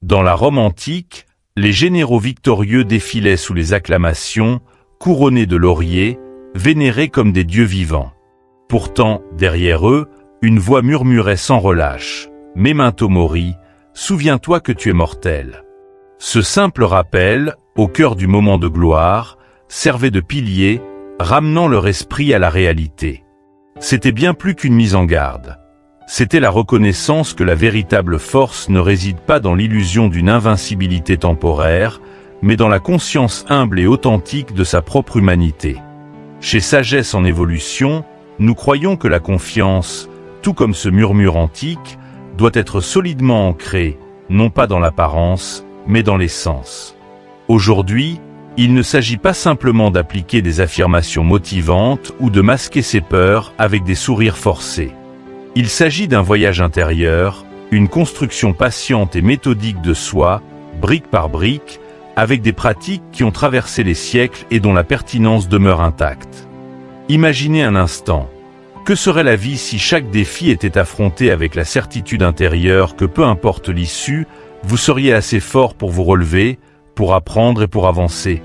Dans la Rome antique, les généraux victorieux défilaient sous les acclamations, couronnés de lauriers, vénérés comme des dieux vivants. Pourtant, derrière eux, une voix murmurait sans relâche « Memento mori, souviens-toi que tu es mortel ». Ce simple rappel, au cœur du moment de gloire, servait de pilier, ramenant leur esprit à la réalité. C'était bien plus qu'une mise en garde. C'était la reconnaissance que la véritable force ne réside pas dans l'illusion d'une invincibilité temporaire, mais dans la conscience humble et authentique de sa propre humanité. Chez Sagesse en évolution, nous croyons que la confiance, tout comme ce murmure antique, doit être solidement ancrée, non pas dans l'apparence, mais dans l'essence. Aujourd'hui, il ne s'agit pas simplement d'appliquer des affirmations motivantes ou de masquer ses peurs avec des sourires forcés. Il s'agit d'un voyage intérieur, une construction patiente et méthodique de soi, brique par brique, avec des pratiques qui ont traversé les siècles et dont la pertinence demeure intacte. Imaginez un instant. Que serait la vie si chaque défi était affronté avec la certitude intérieure que peu importe l'issue, vous seriez assez fort pour vous relever, pour apprendre et pour avancer?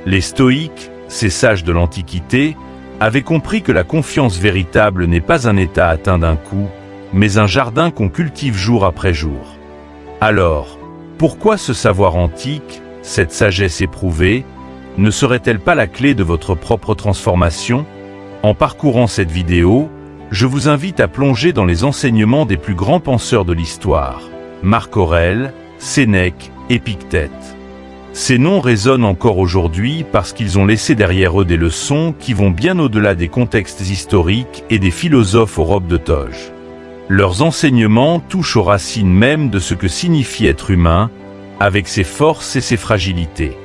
Les stoïques, ces sages de l'Antiquité, avaient compris que la confiance véritable n'est pas un état atteint d'un coup, mais un jardin qu'on cultive jour après jour. Alors, pourquoi ce savoir antique, cette sagesse éprouvée, ne serait-elle pas la clé de votre propre transformation? En parcourant cette vidéo, je vous invite à plonger dans les enseignements des plus grands penseurs de l'histoire, Marc Aurèle, Sénèque, Épictète. Ces noms résonnent encore aujourd'hui parce qu'ils ont laissé derrière eux des leçons qui vont bien au-delà des contextes historiques et des philosophes aux robes de toge. Leurs enseignements touchent aux racines mêmes de ce que signifie être humain, avec ses forces et ses fragilités.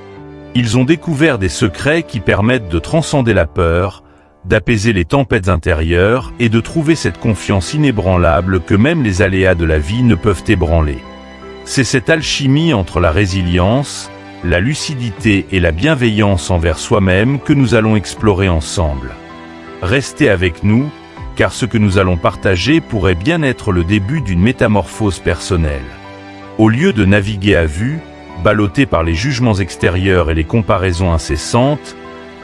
Ils ont découvert des secrets qui permettent de transcender la peur, d'apaiser les tempêtes intérieures et de trouver cette confiance inébranlable que même les aléas de la vie ne peuvent ébranler. C'est cette alchimie entre la résilience, la lucidité et la bienveillance envers soi-même que nous allons explorer ensemble. Restez avec nous, car ce que nous allons partager pourrait bien être le début d'une métamorphose personnelle. Au lieu de naviguer à vue, ballotté par les jugements extérieurs et les comparaisons incessantes,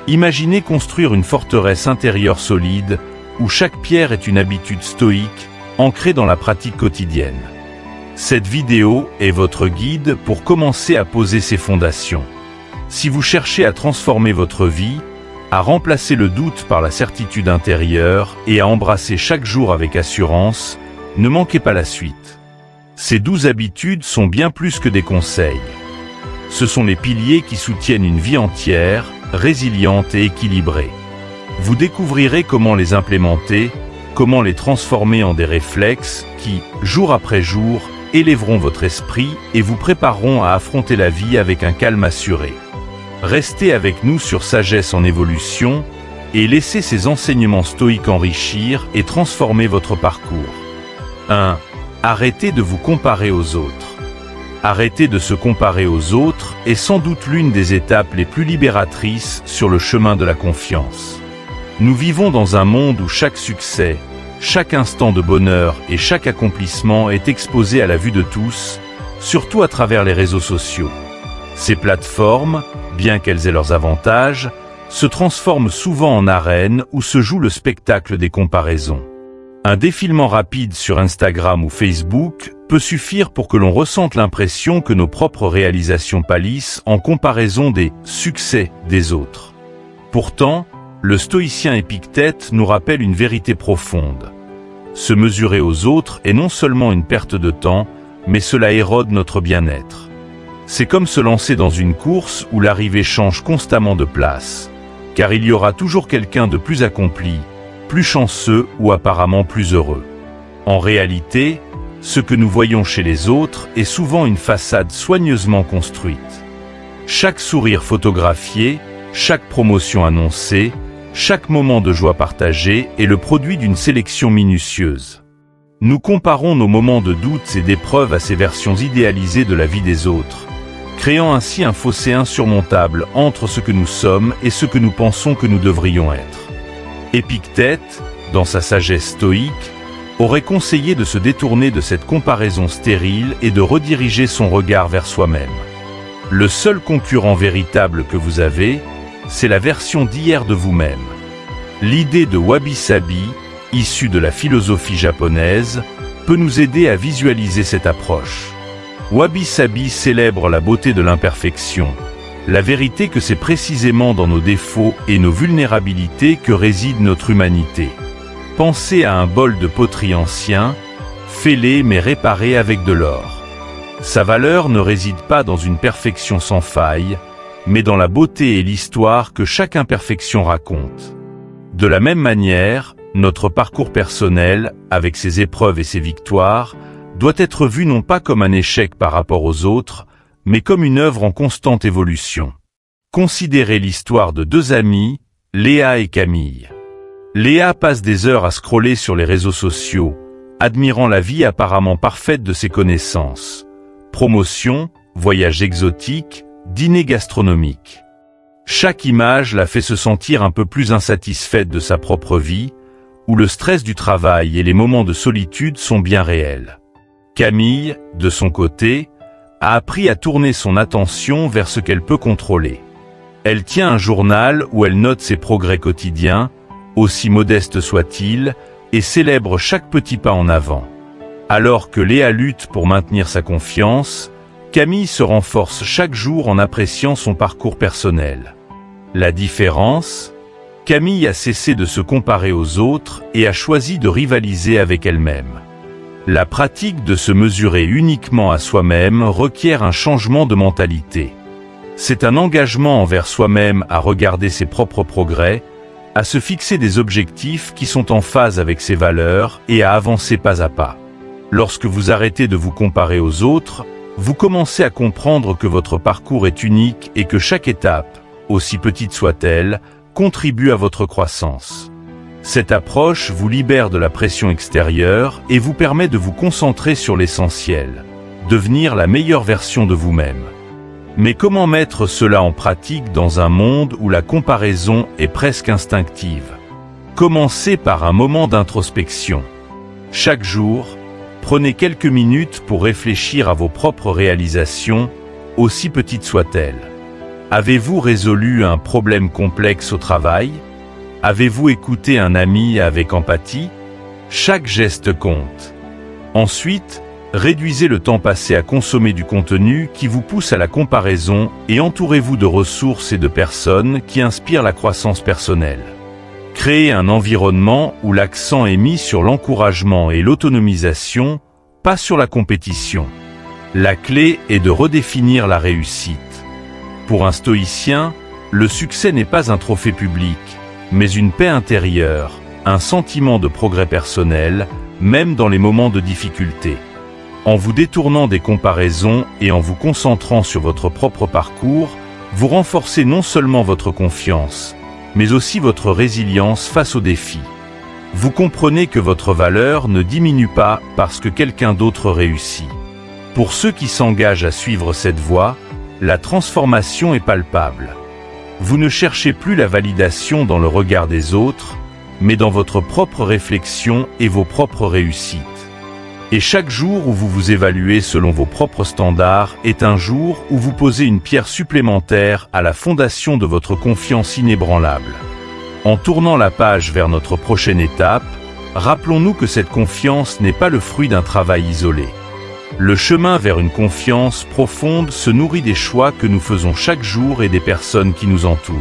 imaginez construire une forteresse intérieure solide, où chaque pierre est une habitude stoïque, ancrée dans la pratique quotidienne. Cette vidéo est votre guide pour commencer à poser ses fondations. Si vous cherchez à transformer votre vie, à remplacer le doute par la certitude intérieure et à embrasser chaque jour avec assurance, ne manquez pas la suite. Ces 12 habitudes sont bien plus que des conseils. Ce sont les piliers qui soutiennent une vie entière, résiliente et équilibrée. Vous découvrirez comment les implémenter, comment les transformer en des réflexes qui, jour après jour, élèveront votre esprit et vous prépareront à affronter la vie avec un calme assuré. Restez avec nous sur Sagesse en évolution et laissez ces enseignements stoïques enrichir et transformer votre parcours. 1. Arrêtez de vous comparer aux autres. Arrêter de se comparer aux autres est sans doute l'une des étapes les plus libératrices sur le chemin de la confiance. Nous vivons dans un monde où chaque succès, chaque instant de bonheur et chaque accomplissement est exposé à la vue de tous, surtout à travers les réseaux sociaux. Ces plateformes, bien qu'elles aient leurs avantages, se transforment souvent en arènes où se joue le spectacle des comparaisons. Un défilement rapide sur Instagram ou Facebook peut suffire pour que l'on ressente l'impression que nos propres réalisations pâlissent en comparaison des succès des autres. Pourtant, le stoïcien Épictète nous rappelle une vérité profonde. Se mesurer aux autres est non seulement une perte de temps, mais cela érode notre bien-être. C'est comme se lancer dans une course où l'arrivée change constamment de place, car il y aura toujours quelqu'un de plus accompli, plus chanceux ou apparemment plus heureux. En réalité, ce que nous voyons chez les autres est souvent une façade soigneusement construite. Chaque sourire photographié, chaque promotion annoncée, chaque moment de joie partagé est le produit d'une sélection minutieuse. Nous comparons nos moments de doute et d'épreuve à ces versions idéalisées de la vie des autres, créant ainsi un fossé insurmontable entre ce que nous sommes et ce que nous pensons que nous devrions être. Épictète, dans sa sagesse stoïque, aurait conseillé de se détourner de cette comparaison stérile et de rediriger son regard vers soi-même. Le seul concurrent véritable que vous avez, c'est la version d'hier de vous-même. L'idée de wabi-sabi, issue de la philosophie japonaise, peut nous aider à visualiser cette approche. Wabi-sabi célèbre la beauté de l'imperfection, la vérité que c'est précisément dans nos défauts et nos vulnérabilités que réside notre humanité. Pensez à un bol de poterie ancien, fêlé mais réparé avec de l'or. Sa valeur ne réside pas dans une perfection sans faille, mais dans la beauté et l'histoire que chaque imperfection raconte. De la même manière, notre parcours personnel, avec ses épreuves et ses victoires, doit être vu non pas comme un échec par rapport aux autres, mais comme une œuvre en constante évolution. Considérez l'histoire de deux amies, Léa et Camille. Léa passe des heures à scroller sur les réseaux sociaux, admirant la vie apparemment parfaite de ses connaissances. Promotion, voyages exotiques, dîners gastronomiques. Chaque image la fait se sentir un peu plus insatisfaite de sa propre vie, où le stress du travail et les moments de solitude sont bien réels. Camille, de son côté, a appris à tourner son attention vers ce qu'elle peut contrôler. Elle tient un journal où elle note ses progrès quotidiens, aussi modestes soient-ils, et célèbre chaque petit pas en avant. Alors que Léa lutte pour maintenir sa confiance, Camille se renforce chaque jour en appréciant son parcours personnel. La différence ? Camille a cessé de se comparer aux autres et a choisi de rivaliser avec elle-même. La pratique de se mesurer uniquement à soi-même requiert un changement de mentalité. C'est un engagement envers soi-même à regarder ses propres progrès, à se fixer des objectifs qui sont en phase avec ses valeurs et à avancer pas à pas. Lorsque vous arrêtez de vous comparer aux autres, vous commencez à comprendre que votre parcours est unique et que chaque étape, aussi petite soit-elle, contribue à votre croissance. Cette approche vous libère de la pression extérieure et vous permet de vous concentrer sur l'essentiel, devenir la meilleure version de vous-même. Mais comment mettre cela en pratique dans un monde où la comparaison est presque instinctive? Commencez par un moment d'introspection. Chaque jour, prenez quelques minutes pour réfléchir à vos propres réalisations, aussi petites soient-elles. Avez-vous résolu un problème complexe au travail? Avez-vous écouté un ami avec empathie? Chaque geste compte. Ensuite, réduisez le temps passé à consommer du contenu qui vous pousse à la comparaison et entourez-vous de ressources et de personnes qui inspirent la croissance personnelle. Créez un environnement où l'accent est mis sur l'encouragement et l'autonomisation, pas sur la compétition. La clé est de redéfinir la réussite. Pour un stoïcien, le succès n'est pas un trophée public, mais une paix intérieure, un sentiment de progrès personnel, même dans les moments de difficulté. En vous détournant des comparaisons et en vous concentrant sur votre propre parcours, vous renforcez non seulement votre confiance, mais aussi votre résilience face aux défis. Vous comprenez que votre valeur ne diminue pas parce que quelqu'un d'autre réussit. Pour ceux qui s'engagent à suivre cette voie, la transformation est palpable. Vous ne cherchez plus la validation dans le regard des autres, mais dans votre propre réflexion et vos propres réussites. Et chaque jour où vous vous évaluez selon vos propres standards est un jour où vous posez une pierre supplémentaire à la fondation de votre confiance inébranlable. En tournant la page vers notre prochaine étape, rappelons-nous que cette confiance n'est pas le fruit d'un travail isolé. Le chemin vers une confiance profonde se nourrit des choix que nous faisons chaque jour et des personnes qui nous entourent.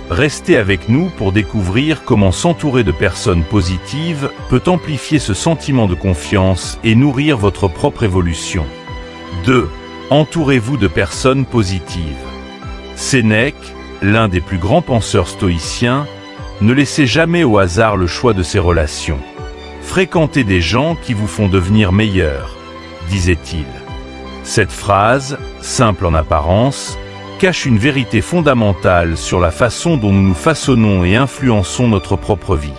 Restez avec nous pour découvrir comment s'entourer de personnes positives peut amplifier ce sentiment de confiance et nourrir votre propre évolution. 2. Entourez-vous de personnes positives. Sénèque, l'un des plus grands penseurs stoïciens, ne laissez jamais au hasard le choix de ses relations. Fréquentez des gens qui vous font devenir meilleur, disait-il. Cette phrase, simple en apparence, cache une vérité fondamentale sur la façon dont nous nous façonnons et influençons notre propre vie.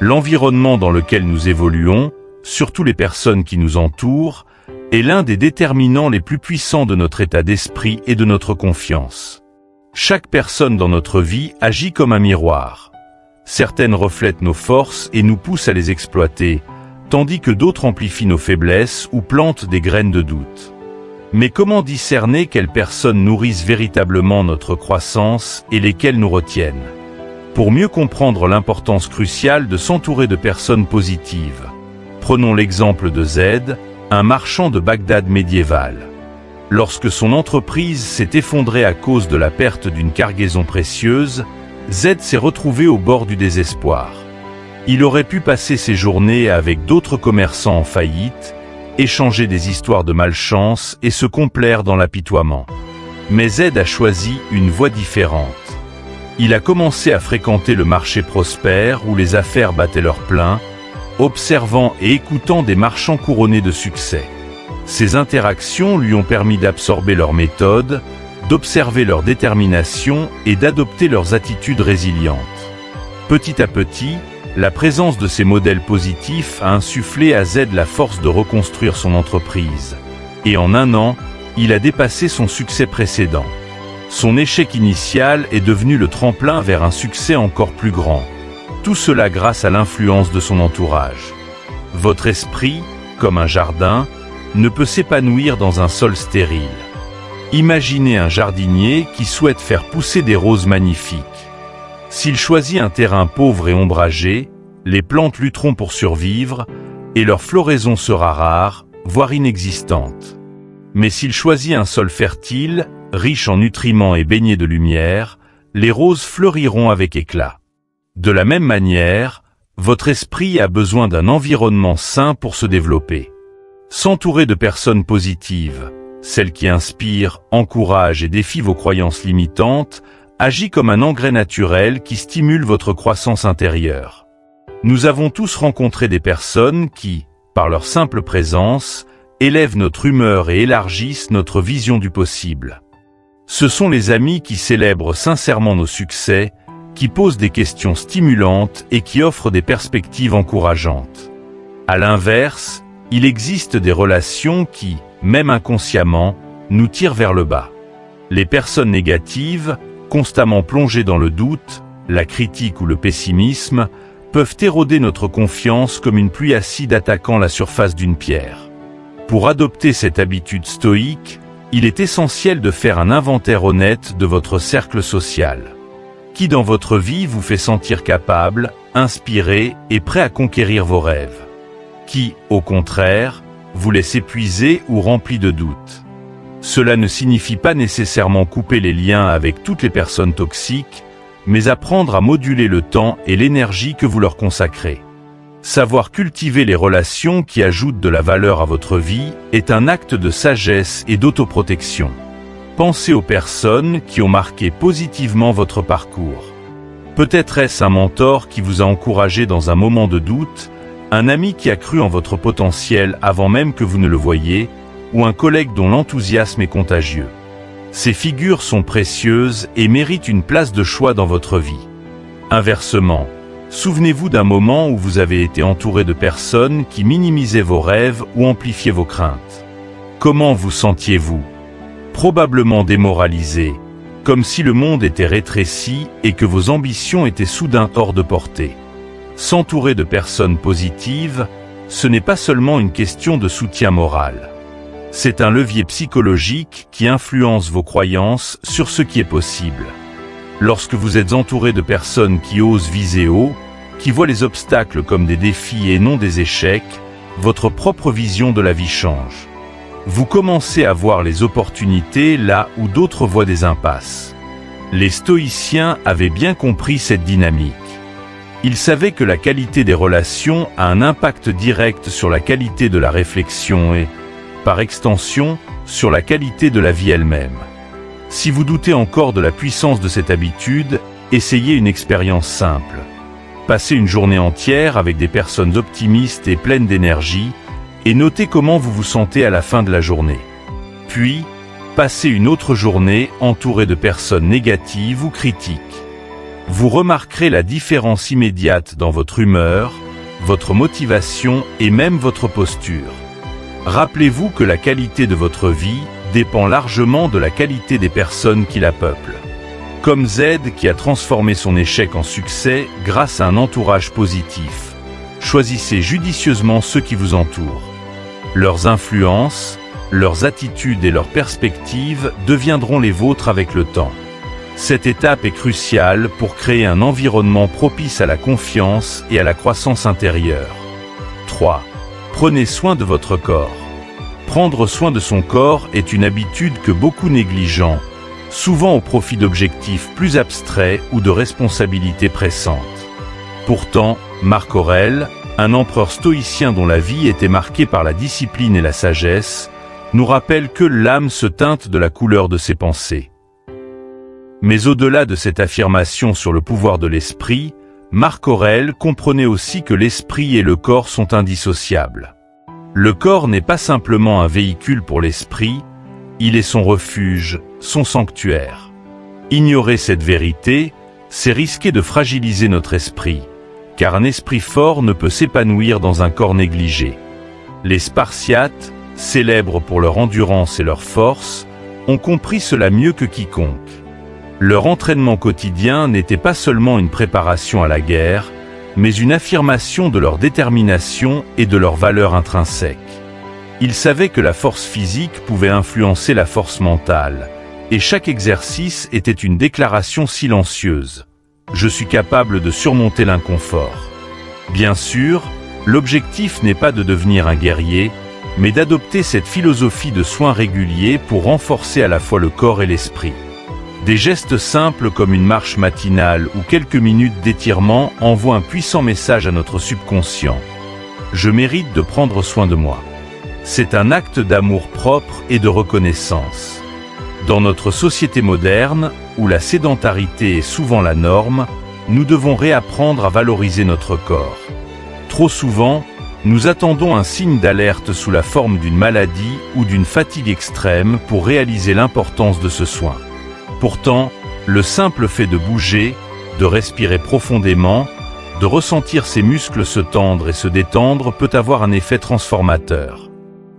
L'environnement dans lequel nous évoluons, surtout les personnes qui nous entourent, est l'un des déterminants les plus puissants de notre état d'esprit et de notre confiance. Chaque personne dans notre vie agit comme un miroir. Certaines reflètent nos forces et nous poussent à les exploiter, tandis que d'autres amplifient nos faiblesses ou plantent des graines de doute. Mais comment discerner quelles personnes nourrissent véritablement notre croissance et lesquelles nous retiennent? Pour mieux comprendre l'importance cruciale de s'entourer de personnes positives, prenons l'exemple de Z, un marchand de Bagdad médiéval. Lorsque son entreprise s'est effondrée à cause de la perte d'une cargaison précieuse, Z s'est retrouvé au bord du désespoir. Il aurait pu passer ses journées avec d'autres commerçants en faillite, échanger des histoires de malchance et se complaire dans l'apitoiement. Mais Z a choisi une voie différente. Il a commencé à fréquenter le marché prospère où les affaires battaient leur plein, observant et écoutant des marchands couronnés de succès. Ces interactions lui ont permis d'absorber leurs méthodes, d'observer leur détermination et d'adopter leurs attitudes résilientes. Petit à petit, la présence de ces modèles positifs a insufflé à Z la force de reconstruire son entreprise. Et en un an, il a dépassé son succès précédent. Son échec initial est devenu le tremplin vers un succès encore plus grand. Tout cela grâce à l'influence de son entourage. Votre esprit, comme un jardin, ne peut s'épanouir dans un sol stérile. Imaginez un jardinier qui souhaite faire pousser des roses magnifiques. S'il choisit un terrain pauvre et ombragé, les plantes lutteront pour survivre et leur floraison sera rare, voire inexistante. Mais s'il choisit un sol fertile, riche en nutriments et baigné de lumière, les roses fleuriront avec éclat. De la même manière, votre esprit a besoin d'un environnement sain pour se développer. S'entourer de personnes positives, celles qui inspirent, encouragent et défient vos croyances limitantes, agit comme un engrais naturel qui stimule votre croissance intérieure. Nous avons tous rencontré des personnes qui, par leur simple présence, élèvent notre humeur et élargissent notre vision du possible. Ce sont les amis qui célèbrent sincèrement nos succès, qui posent des questions stimulantes et qui offrent des perspectives encourageantes. À l'inverse, il existe des relations qui, même inconsciemment, nous tirent vers le bas. Les personnes négatives, constamment plongées dans le doute, la critique ou le pessimisme, peuvent éroder notre confiance comme une pluie acide attaquant la surface d'une pierre. Pour adopter cette habitude stoïque, il est essentiel de faire un inventaire honnête de votre cercle social. Qui dans votre vie vous fait sentir capable, inspiré et prêt à conquérir vos rêves? Qui, au contraire, vous laisse épuisé ou rempli de doutes? Cela ne signifie pas nécessairement couper les liens avec toutes les personnes toxiques, mais apprendre à moduler le temps et l'énergie que vous leur consacrez. Savoir cultiver les relations qui ajoutent de la valeur à votre vie est un acte de sagesse et d'autoprotection. Pensez aux personnes qui ont marqué positivement votre parcours. Peut-être est-ce un mentor qui vous a encouragé dans un moment de doute, un ami qui a cru en votre potentiel avant même que vous ne le voyiez, ou un collègue dont l'enthousiasme est contagieux. Ces figures sont précieuses et méritent une place de choix dans votre vie. Inversement, souvenez-vous d'un moment où vous avez été entouré de personnes qui minimisaient vos rêves ou amplifiaient vos craintes. Comment vous sentiez-vous? Probablement démoralisé, comme si le monde était rétréci et que vos ambitions étaient soudain hors de portée. S'entourer de personnes positives, ce n'est pas seulement une question de soutien moral. C'est un levier psychologique qui influence vos croyances sur ce qui est possible. Lorsque vous êtes entouré de personnes qui osent viser haut, qui voient les obstacles comme des défis et non des échecs, votre propre vision de la vie change. Vous commencez à voir les opportunités là où d'autres voient des impasses. Les stoïciens avaient bien compris cette dynamique. Ils savaient que la qualité des relations a un impact direct sur la qualité de la réflexion et, par extension, sur la qualité de la vie elle-même. Si vous doutez encore de la puissance de cette habitude, essayez une expérience simple. Passez une journée entière avec des personnes optimistes et pleines d'énergie, et notez comment vous vous sentez à la fin de la journée. Puis, passez une autre journée entourée de personnes négatives ou critiques. Vous remarquerez la différence immédiate dans votre humeur, votre motivation et même votre posture. Rappelez-vous que la qualité de votre vie dépend largement de la qualité des personnes qui la peuplent. Comme Z qui a transformé son échec en succès grâce à un entourage positif. choisissez judicieusement ceux qui vous entourent. Leurs influences, leurs attitudes et leurs perspectives deviendront les vôtres avec le temps. Cette étape est cruciale pour créer un environnement propice à la confiance et à la croissance intérieure. 3. Prenez soin de votre corps. Prendre soin de son corps est une habitude que beaucoup négligent, souvent au profit d'objectifs plus abstraits ou de responsabilités pressantes. Pourtant, Marc Aurèle, un empereur stoïcien dont la vie était marquée par la discipline et la sagesse, nous rappelle que l'âme se teinte de la couleur de ses pensées. Mais au-delà de cette affirmation sur le pouvoir de l'esprit, Marc Aurèle comprenait aussi que l'esprit et le corps sont indissociables. Le corps n'est pas simplement un véhicule pour l'esprit, il est son refuge, son sanctuaire. Ignorer cette vérité, c'est risquer de fragiliser notre esprit, car un esprit fort ne peut s'épanouir dans un corps négligé. Les Spartiates, célèbres pour leur endurance et leur force, ont compris cela mieux que quiconque. Leur entraînement quotidien n'était pas seulement une préparation à la guerre, mais une affirmation de leur détermination et de leur valeur intrinsèque. Ils savaient que la force physique pouvait influencer la force mentale, et chaque exercice était une déclaration silencieuse. Je suis capable de surmonter l'inconfort. Bien sûr, l'objectif n'est pas de devenir un guerrier, mais d'adopter cette philosophie de soins réguliers pour renforcer à la fois le corps et l'esprit. Des gestes simples comme une marche matinale ou quelques minutes d'étirement envoient un puissant message à notre subconscient. Je mérite de prendre soin de moi. C'est un acte d'amour propre et de reconnaissance. Dans notre société moderne, où la sédentarité est souvent la norme, nous devons réapprendre à valoriser notre corps. Trop souvent, nous attendons un signe d'alerte sous la forme d'une maladie ou d'une fatigue extrême pour réaliser l'importance de ce soin. Pourtant, le simple fait de bouger, de respirer profondément, de ressentir ses muscles se tendre et se détendre peut avoir un effet transformateur.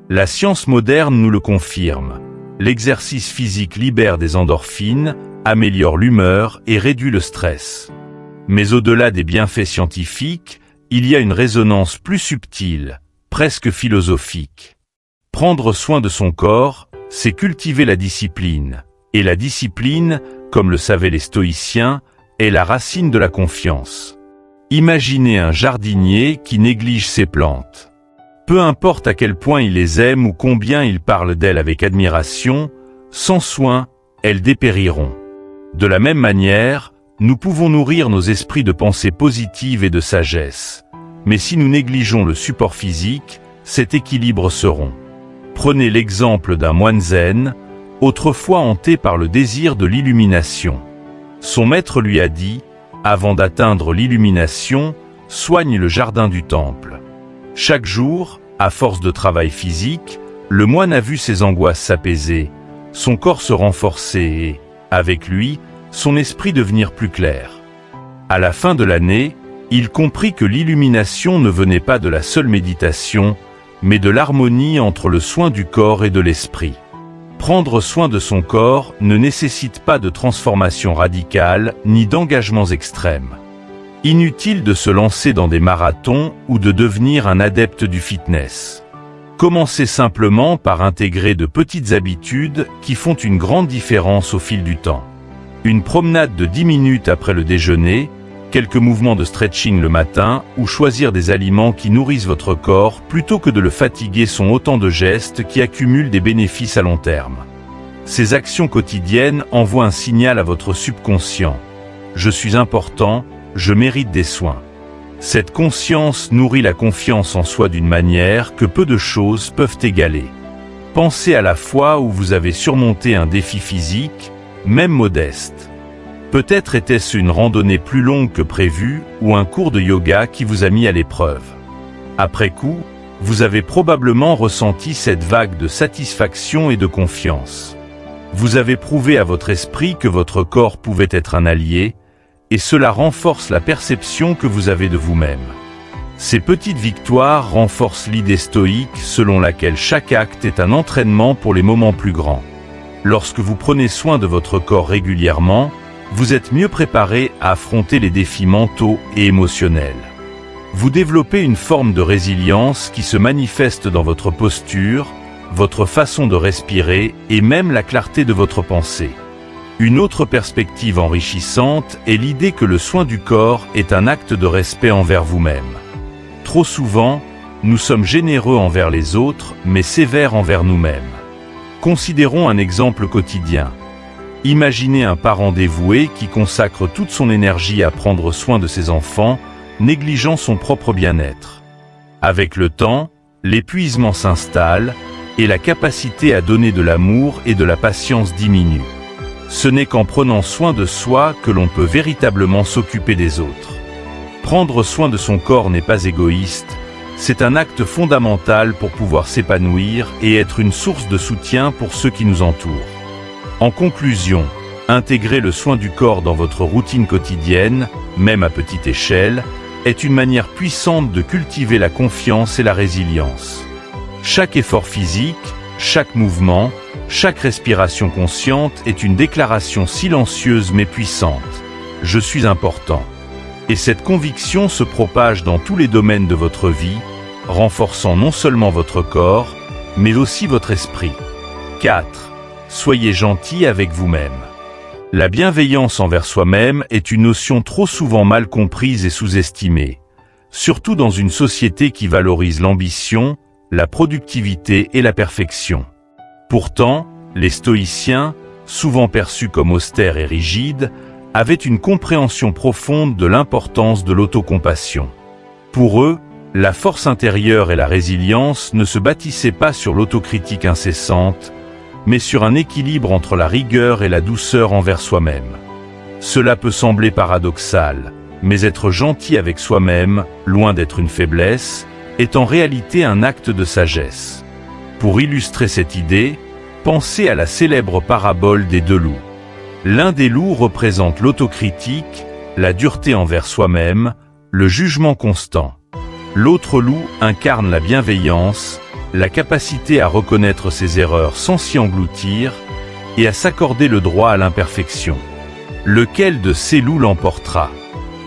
La science moderne nous le confirme. L'exercice physique libère des endorphines, améliore l'humeur et réduit le stress. Mais au-delà des bienfaits scientifiques, il y a une résonance plus subtile, presque philosophique. Prendre soin de son corps, c'est cultiver la discipline. Et la discipline, comme le savaient les stoïciens, est la racine de la confiance. Imaginez un jardinier qui néglige ses plantes. Peu importe à quel point il les aime ou combien il parle d'elles avec admiration, sans soin, elles dépériront. De la même manière, nous pouvons nourrir nos esprits de pensées positives et de sagesse. Mais si nous négligeons le support physique, cet équilibre se rompt. Prenez l'exemple d'un moine zen, autrefois hanté par le désir de l'illumination. Son maître lui a dit, avant d'atteindre l'illumination, soigne le jardin du temple. Chaque jour, à force de travail physique, le moine a vu ses angoisses s'apaiser, son corps se renforcer et, avec lui, son esprit devenir plus clair. À la fin de l'année, il comprit que l'illumination ne venait pas de la seule méditation, mais de l'harmonie entre le soin du corps et de l'esprit. Prendre soin de son corps ne nécessite pas de transformation radicale ni d'engagements extrêmes. Inutile de se lancer dans des marathons ou de devenir un adepte du fitness. Commencez simplement par intégrer de petites habitudes qui font une grande différence au fil du temps. Une promenade de 10 minutes après le déjeuner, quelques mouvements de stretching le matin ou choisir des aliments qui nourrissent votre corps plutôt que de le fatiguer sont autant de gestes qui accumulent des bénéfices à long terme. Ces actions quotidiennes envoient un signal à votre subconscient. Je suis important, je mérite des soins. Cette conscience nourrit la confiance en soi d'une manière que peu de choses peuvent égaler. Pensez à la fois où vous avez surmonté un défi physique, même modeste. Peut-être était-ce une randonnée plus longue que prévu ou un cours de yoga qui vous a mis à l'épreuve. Après coup, vous avez probablement ressenti cette vague de satisfaction et de confiance. Vous avez prouvé à votre esprit que votre corps pouvait être un allié, et cela renforce la perception que vous avez de vous-même. Ces petites victoires renforcent l'idée stoïque selon laquelle chaque acte est un entraînement pour les moments plus grands. Lorsque vous prenez soin de votre corps régulièrement, vous êtes mieux préparé à affronter les défis mentaux et émotionnels. Vous développez une forme de résilience qui se manifeste dans votre posture, votre façon de respirer et même la clarté de votre pensée. Une autre perspective enrichissante est l'idée que le soin du corps est un acte de respect envers vous-même. Trop souvent, nous sommes généreux envers les autres, mais sévères envers nous-mêmes. Considérons un exemple quotidien. Imaginez un parent dévoué qui consacre toute son énergie à prendre soin de ses enfants, négligeant son propre bien-être. Avec le temps, l'épuisement s'installe et la capacité à donner de l'amour et de la patience diminue. Ce n'est qu'en prenant soin de soi que l'on peut véritablement s'occuper des autres. Prendre soin de son corps n'est pas égoïste, c'est un acte fondamental pour pouvoir s'épanouir et être une source de soutien pour ceux qui nous entourent. En conclusion, intégrer le soin du corps dans votre routine quotidienne, même à petite échelle, est une manière puissante de cultiver la confiance et la résilience. Chaque effort physique, chaque mouvement, chaque respiration consciente est une déclaration silencieuse mais puissante. Je suis important. Et cette conviction se propage dans tous les domaines de votre vie, renforçant non seulement votre corps, mais aussi votre esprit. 4. Soyez gentil avec vous-même. La bienveillance envers soi-même est une notion trop souvent mal comprise et sous-estimée, surtout dans une société qui valorise l'ambition, la productivité et la perfection. Pourtant, les stoïciens, souvent perçus comme austères et rigides, avaient une compréhension profonde de l'importance de l'autocompassion. Pour eux, la force intérieure et la résilience ne se bâtissaient pas sur l'autocritique incessante, mais sur un équilibre entre la rigueur et la douceur envers soi-même. Cela peut sembler paradoxal, mais être gentil avec soi-même, loin d'être une faiblesse, est en réalité un acte de sagesse. Pour illustrer cette idée, pensez à la célèbre parabole des deux loups. L'un des loups représente l'autocritique, la dureté envers soi-même, le jugement constant. L'autre loup incarne la bienveillance, la capacité à reconnaître ses erreurs sans s'y engloutir et à s'accorder le droit à l'imperfection. Lequel de ces loups l'emportera?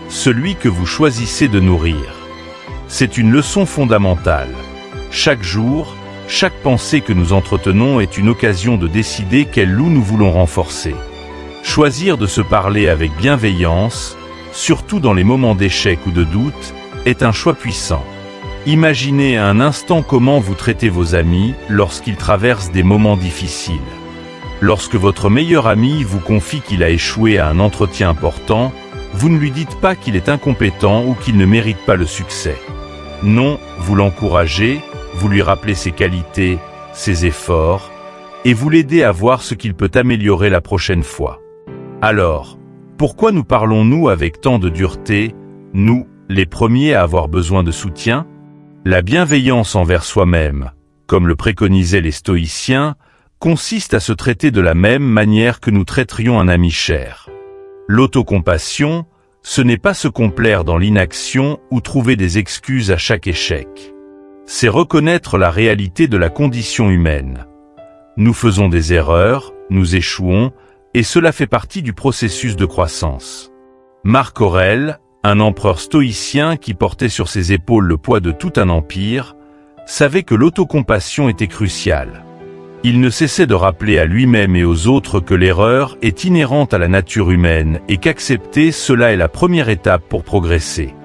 Celui que vous choisissez de nourrir. C'est une leçon fondamentale. Chaque jour, chaque pensée que nous entretenons est une occasion de décider quel loup nous voulons renforcer. Choisir de se parler avec bienveillance, surtout dans les moments d'échec ou de doute, est un choix puissant. Imaginez un instant comment vous traitez vos amis lorsqu'ils traversent des moments difficiles. Lorsque votre meilleur ami vous confie qu'il a échoué à un entretien important, vous ne lui dites pas qu'il est incompétent ou qu'il ne mérite pas le succès. Non, vous l'encouragez, vous lui rappelez ses qualités, ses efforts, et vous l'aidez à voir ce qu'il peut améliorer la prochaine fois. Alors, pourquoi nous parlons-nous avec tant de dureté, nous, les premiers à avoir besoin de soutien? La bienveillance envers soi-même, comme le préconisaient les stoïciens, consiste à se traiter de la même manière que nous traiterions un ami cher. L'autocompassion, ce n'est pas se complaire dans l'inaction ou trouver des excuses à chaque échec. C'est reconnaître la réalité de la condition humaine. Nous faisons des erreurs, nous échouons, et cela fait partie du processus de croissance. Marc Aurèle, un empereur stoïcien qui portait sur ses épaules le poids de tout un empire, savait que l'autocompassion était cruciale. Il ne cessait de rappeler à lui-même et aux autres que l'erreur est inhérente à la nature humaine et qu'accepter cela est la première étape pour progresser.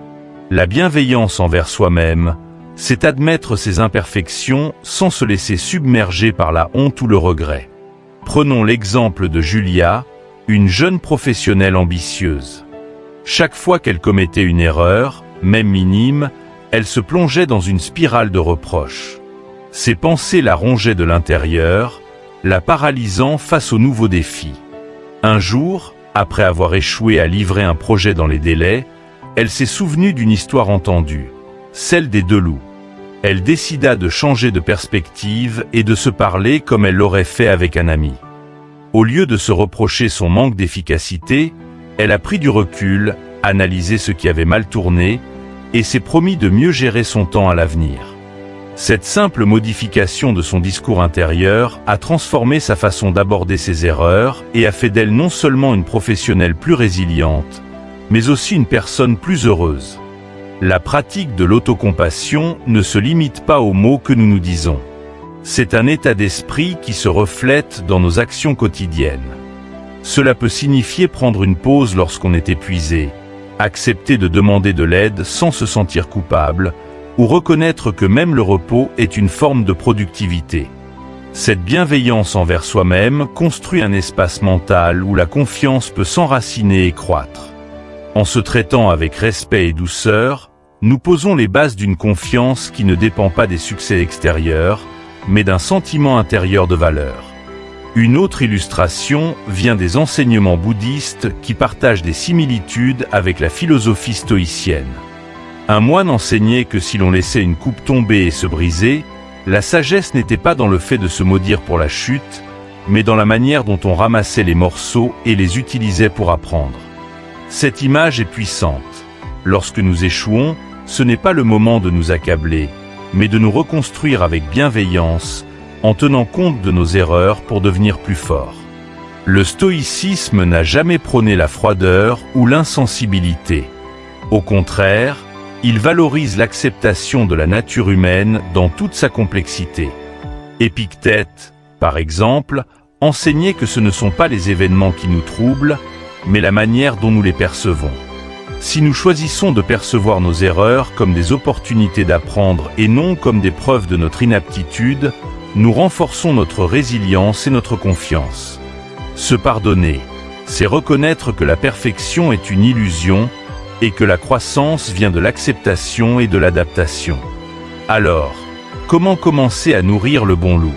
La bienveillance envers soi-même, c'est admettre ses imperfections sans se laisser submerger par la honte ou le regret. Prenons l'exemple de Julia, une jeune professionnelle ambitieuse. Chaque fois qu'elle commettait une erreur, même minime, elle se plongeait dans une spirale de reproches. Ses pensées la rongeaient de l'intérieur, la paralysant face aux nouveaux défis. Un jour, après avoir échoué à livrer un projet dans les délais, elle s'est souvenue d'une histoire entendue, celle des deux loups. Elle décida de changer de perspective et de se parler comme elle l'aurait fait avec un ami. Au lieu de se reprocher son manque d'efficacité, elle a pris du recul, analysé ce qui avait mal tourné, et s'est promis de mieux gérer son temps à l'avenir. Cette simple modification de son discours intérieur a transformé sa façon d'aborder ses erreurs et a fait d'elle non seulement une professionnelle plus résiliente, mais aussi une personne plus heureuse. La pratique de l'autocompassion ne se limite pas aux mots que nous nous disons. C'est un état d'esprit qui se reflète dans nos actions quotidiennes. Cela peut signifier prendre une pause lorsqu'on est épuisé, accepter de demander de l'aide sans se sentir coupable, ou reconnaître que même le repos est une forme de productivité. Cette bienveillance envers soi-même construit un espace mental où la confiance peut s'enraciner et croître. En se traitant avec respect et douceur, nous posons les bases d'une confiance qui ne dépend pas des succès extérieurs, mais d'un sentiment intérieur de valeur. Une autre illustration vient des enseignements bouddhistes qui partagent des similitudes avec la philosophie stoïcienne. Un moine enseignait que si l'on laissait une coupe tomber et se briser, la sagesse n'était pas dans le fait de se maudire pour la chute, mais dans la manière dont on ramassait les morceaux et les utilisait pour apprendre. Cette image est puissante. Lorsque nous échouons, ce n'est pas le moment de nous accabler, mais de nous reconstruire avec bienveillance, en tenant compte de nos erreurs pour devenir plus forts. Le stoïcisme n'a jamais prôné la froideur ou l'insensibilité. Au contraire, il valorise l'acceptation de la nature humaine dans toute sa complexité. Épictète, par exemple, enseignait que ce ne sont pas les événements qui nous troublent, mais la manière dont nous les percevons. Si nous choisissons de percevoir nos erreurs comme des opportunités d'apprendre et non comme des preuves de notre inaptitude, nous renforçons notre résilience et notre confiance. Se pardonner, c'est reconnaître que la perfection est une illusion et que la croissance vient de l'acceptation et de l'adaptation. Alors, comment commencer à nourrir le bon loup?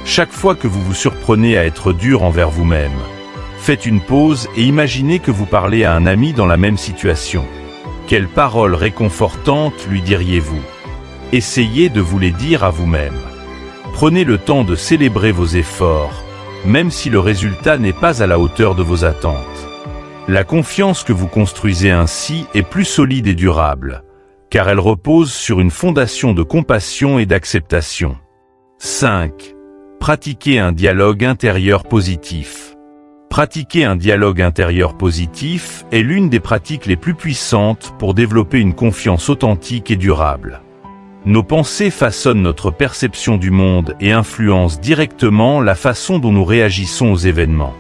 Chaque fois que vous vous surprenez à être dur envers vous-même, faites une pause et imaginez que vous parlez à un ami dans la même situation. Quelles paroles réconfortantes lui diriez-vous? Essayez de vous les dire à vous-même. Prenez le temps de célébrer vos efforts, même si le résultat n'est pas à la hauteur de vos attentes. La confiance que vous construisez ainsi est plus solide et durable, car elle repose sur une fondation de compassion et d'acceptation. 5. Pratiquez un dialogue intérieur positif. Pratiquer un dialogue intérieur positif est l'une des pratiques les plus puissantes pour développer une confiance authentique et durable. Nos pensées façonnent notre perception du monde et influencent directement la façon dont nous réagissons aux événements.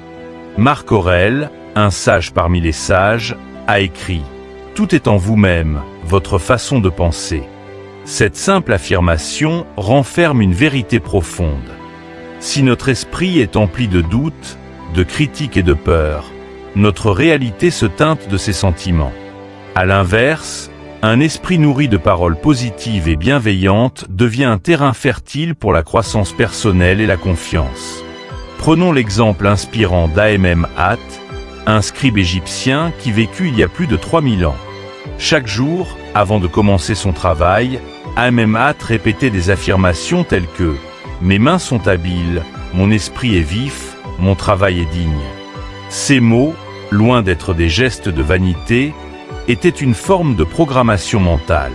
Marc Aurèle, un sage parmi les sages, a écrit « Tout est en vous-même, votre façon de penser ». Cette simple affirmation renferme une vérité profonde. Si notre esprit est empli de doutes, de critiques et de peur, notre réalité se teinte de ces sentiments. À l'inverse, un esprit nourri de paroles positives et bienveillantes devient un terrain fertile pour la croissance personnelle et la confiance. Prenons l'exemple inspirant d'Amenemhat, un scribe égyptien qui vécut il y a plus de 3000 ans. Chaque jour, avant de commencer son travail, Amenemhat répétait des affirmations telles que « Mes mains sont habiles, mon esprit est vif, mon travail est digne ». Ces mots, loin d'être des gestes de vanité, étaient une forme de programmation mentale.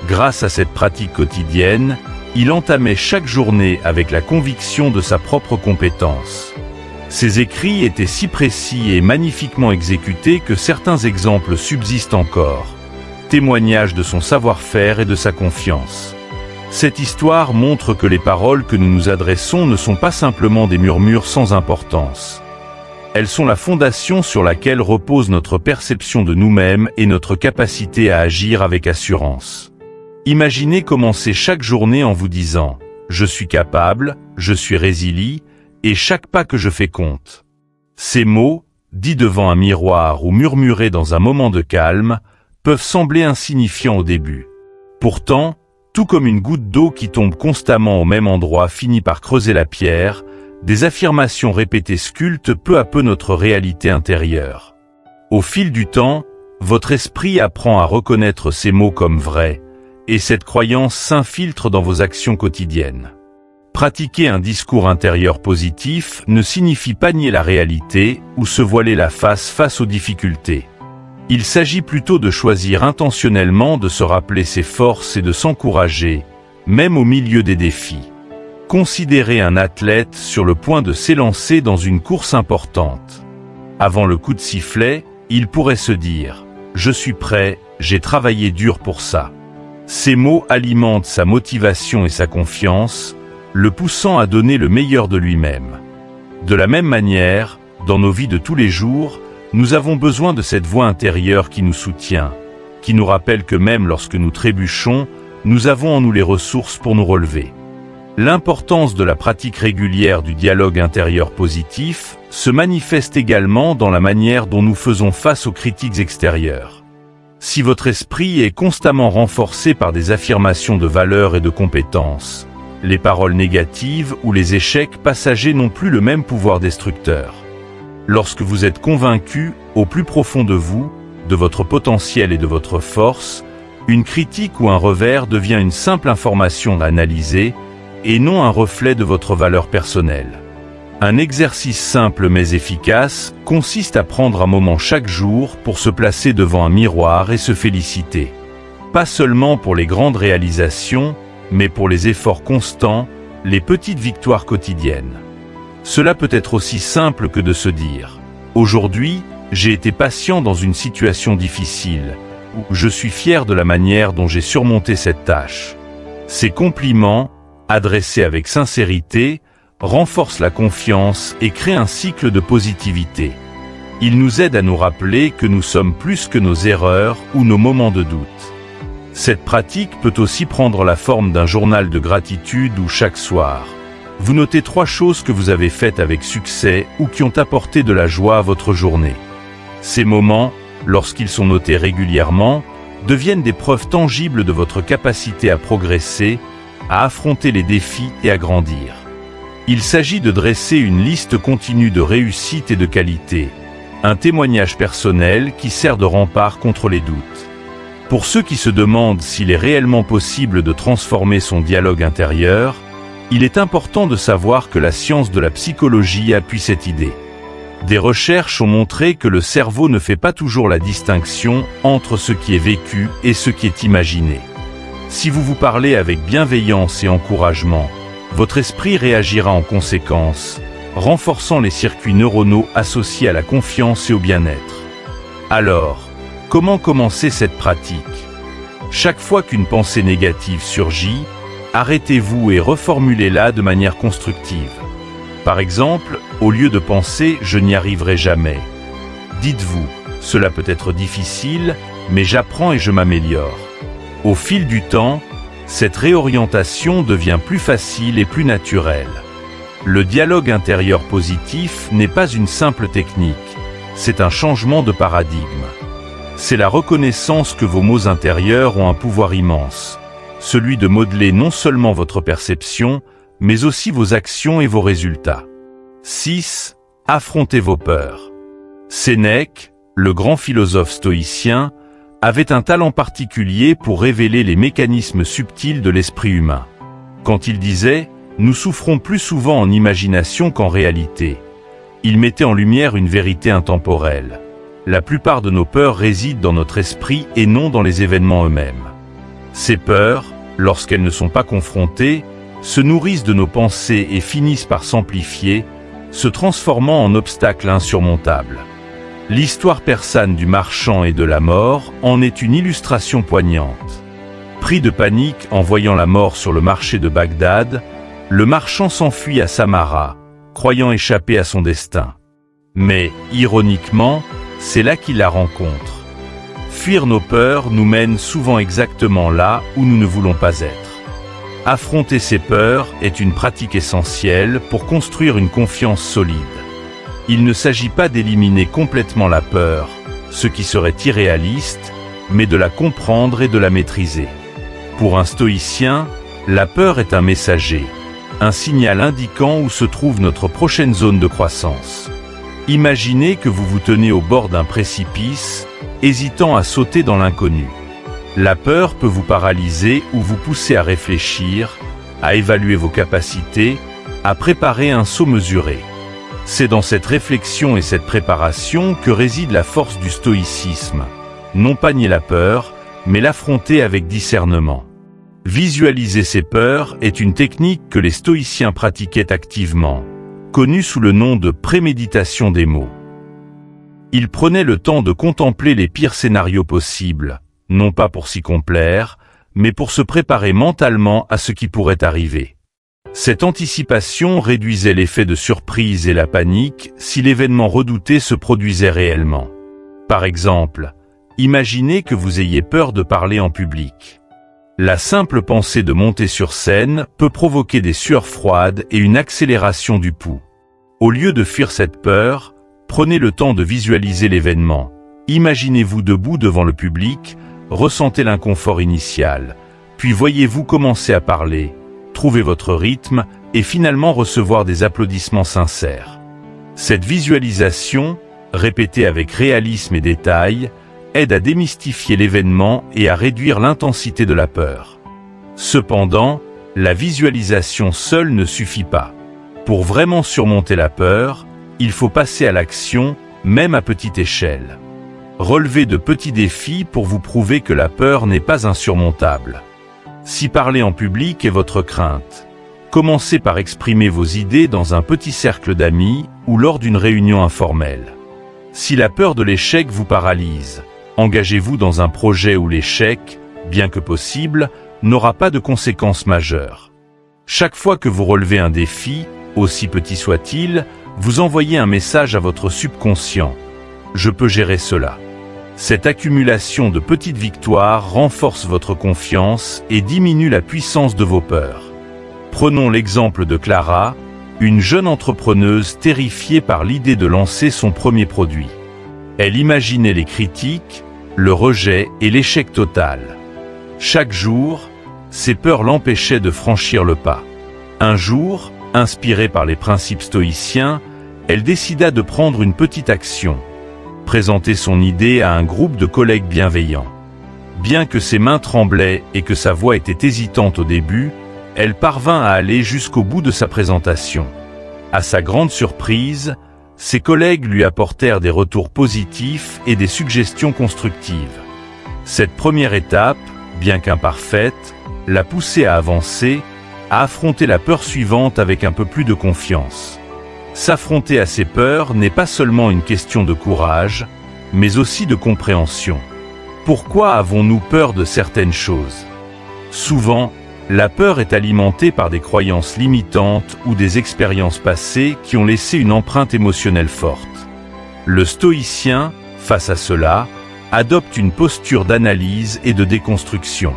Grâce à cette pratique quotidienne, il entamait chaque journée avec la conviction de sa propre compétence. Ses écrits étaient si précis et magnifiquement exécutés que certains exemples subsistent encore, témoignage de son savoir-faire et de sa confiance. Cette histoire montre que les paroles que nous nous adressons ne sont pas simplement des murmures sans importance. Elles sont la fondation sur laquelle repose notre perception de nous-mêmes et notre capacité à agir avec assurance. Imaginez commencer chaque journée en vous disant « Je suis capable, je suis résilient, et chaque pas que je fais compte ». Ces mots, dits devant un miroir ou murmurés dans un moment de calme, peuvent sembler insignifiants au début. Pourtant, tout comme une goutte d'eau qui tombe constamment au même endroit finit par creuser la pierre, des affirmations répétées sculptent peu à peu notre réalité intérieure. Au fil du temps, votre esprit apprend à reconnaître ces mots comme vrais, et cette croyance s'infiltre dans vos actions quotidiennes. Pratiquer un discours intérieur positif ne signifie pas nier la réalité ou se voiler la face aux difficultés. Il s'agit plutôt de choisir intentionnellement de se rappeler ses forces et de s'encourager, même au milieu des défis. Considérez un athlète sur le point de s'élancer dans une course importante. Avant le coup de sifflet, il pourrait se dire « Je suis prêt, « J'ai travaillé dur pour ça ». Ces mots alimentent sa motivation et sa confiance, le poussant à donner le meilleur de lui-même. De la même manière, dans nos vies de tous les jours, nous avons besoin de cette voix intérieure qui nous soutient, qui nous rappelle que même lorsque nous trébuchons, nous avons en nous les ressources pour nous relever. L'importance de la pratique régulière du dialogue intérieur positif se manifeste également dans la manière dont nous faisons face aux critiques extérieures. Si votre esprit est constamment renforcé par des affirmations de valeur et de compétences, les paroles négatives ou les échecs passagers n'ont plus le même pouvoir destructeur. Lorsque vous êtes convaincu, au plus profond de vous, de votre potentiel et de votre force, une critique ou un revers devient une simple information à analyser et non un reflet de votre valeur personnelle. Un exercice simple mais efficace consiste à prendre un moment chaque jour pour se placer devant un miroir et se féliciter. Pas seulement pour les grandes réalisations, mais pour les efforts constants, les petites victoires quotidiennes. Cela peut être aussi simple que de se dire « Aujourd'hui, j'ai été patient dans une situation difficile » ou « Je suis fier de la manière dont j'ai surmonté cette tâche ». Ces compliments, adressés avec sincérité, renforcent la confiance et créent un cycle de positivité. Ils nous aident à nous rappeler que nous sommes plus que nos erreurs ou nos moments de doute. Cette pratique peut aussi prendre la forme d'un journal de gratitude où chaque soir, vous notez 3 choses que vous avez faites avec succès ou qui ont apporté de la joie à votre journée. Ces moments, lorsqu'ils sont notés régulièrement, deviennent des preuves tangibles de votre capacité à progresser, à affronter les défis et à grandir. Il s'agit de dresser une liste continue de réussites et de qualités, un témoignage personnel qui sert de rempart contre les doutes. Pour ceux qui se demandent s'il est réellement possible de transformer son dialogue intérieur, il est important de savoir que la science de la psychologie appuie cette idée. Des recherches ont montré que le cerveau ne fait pas toujours la distinction entre ce qui est vécu et ce qui est imaginé. Si vous vous parlez avec bienveillance et encouragement, votre esprit réagira en conséquence, renforçant les circuits neuronaux associés à la confiance et au bien-être. Alors, comment commencer cette pratique? Chaque fois qu'une pensée négative surgit, arrêtez-vous et reformulez-la de manière constructive. Par exemple, au lieu de penser « je n'y arriverai jamais », dites-vous « cela peut être difficile, mais j'apprends et je m'améliore ». Au fil du temps, cette réorientation devient plus facile et plus naturelle. Le dialogue intérieur positif n'est pas une simple technique, c'est un changement de paradigme. C'est la reconnaissance que vos mots intérieurs ont un pouvoir immense, celui de modeler non seulement votre perception, mais aussi vos actions et vos résultats. 6. Affrontez vos peurs. Sénèque, le grand philosophe stoïcien, avait un talent particulier pour révéler les mécanismes subtils de l'esprit humain. Quand il disait « nous souffrons plus souvent en imagination qu'en réalité », il mettait en lumière une vérité intemporelle. La plupart de nos peurs résident dans notre esprit et non dans les événements eux-mêmes. Ces peurs, lorsqu'elles ne sont pas confrontées, se nourrissent de nos pensées et finissent par s'amplifier, se transformant en obstacles insurmontables. L'histoire persane du marchand et de la mort en est une illustration poignante. Pris de panique en voyant la mort sur le marché de Bagdad, le marchand s'enfuit à Samara, croyant échapper à son destin. Mais, ironiquement, c'est là qu'il la rencontre. Fuir nos peurs nous mène souvent exactement là où nous ne voulons pas être. Affronter ces peurs est une pratique essentielle pour construire une confiance solide. Il ne s'agit pas d'éliminer complètement la peur, ce qui serait irréaliste, mais de la comprendre et de la maîtriser. Pour un stoïcien, la peur est un messager, un signal indiquant où se trouve notre prochaine zone de croissance. Imaginez que vous vous tenez au bord d'un précipice, hésitant à sauter dans l'inconnu. La peur peut vous paralyser ou vous pousser à réfléchir, à évaluer vos capacités, à préparer un saut mesuré. C'est dans cette réflexion et cette préparation que réside la force du stoïcisme. Non pas nier la peur, mais l'affronter avec discernement. Visualiser ses peurs est une technique que les stoïciens pratiquaient activement, connue sous le nom de préméditation des mots. Ils prenaient le temps de contempler les pires scénarios possibles, non pas pour s'y complaire, mais pour se préparer mentalement à ce qui pourrait arriver. Cette anticipation réduisait l'effet de surprise et la panique si l'événement redouté se produisait réellement. Par exemple, imaginez que vous ayez peur de parler en public. La simple pensée de monter sur scène peut provoquer des sueurs froides et une accélération du pouls. Au lieu de fuir cette peur, prenez le temps de visualiser l'événement. Imaginez-vous debout devant le public, ressentez l'inconfort initial, puis voyez-vous commencer à parler, trouver votre rythme et finalement recevoir des applaudissements sincères. Cette visualisation, répétée avec réalisme et détail, aide à démystifier l'événement et à réduire l'intensité de la peur. Cependant, la visualisation seule ne suffit pas. Pour vraiment surmonter la peur, il faut passer à l'action, même à petite échelle. Relevez de petits défis pour vous prouver que la peur n'est pas insurmontable. Si parler en public est votre crainte, commencez par exprimer vos idées dans un petit cercle d'amis ou lors d'une réunion informelle. Si la peur de l'échec vous paralyse, engagez-vous dans un projet où l'échec, bien que possible, n'aura pas de conséquences majeures. Chaque fois que vous relevez un défi, aussi petit soit-il, vous envoyez un message à votre subconscient. Je peux gérer cela. Cette accumulation de petites victoires renforce votre confiance et diminue la puissance de vos peurs. Prenons l'exemple de Clara, une jeune entrepreneuse terrifiée par l'idée de lancer son premier produit. Elle imaginait les critiques, le rejet et l'échec total. Chaque jour, ses peurs l'empêchaient de franchir le pas. Un jour, inspirée par les principes stoïciens, elle décida de prendre une petite action. Présenter son idée à un groupe de collègues bienveillants. Bien que ses mains tremblaient et que sa voix était hésitante au début, elle parvint à aller jusqu'au bout de sa présentation. À sa grande surprise, ses collègues lui apportèrent des retours positifs et des suggestions constructives. Cette première étape, bien qu'imparfaite, l'a poussée à avancer, à affronter la peur suivante avec un peu plus de confiance. S'affronter à ses peurs n'est pas seulement une question de courage, mais aussi de compréhension. Pourquoi avons-nous peur de certaines choses? Souvent, la peur est alimentée par des croyances limitantes ou des expériences passées qui ont laissé une empreinte émotionnelle forte. Le stoïcien, face à cela, adopte une posture d'analyse et de déconstruction.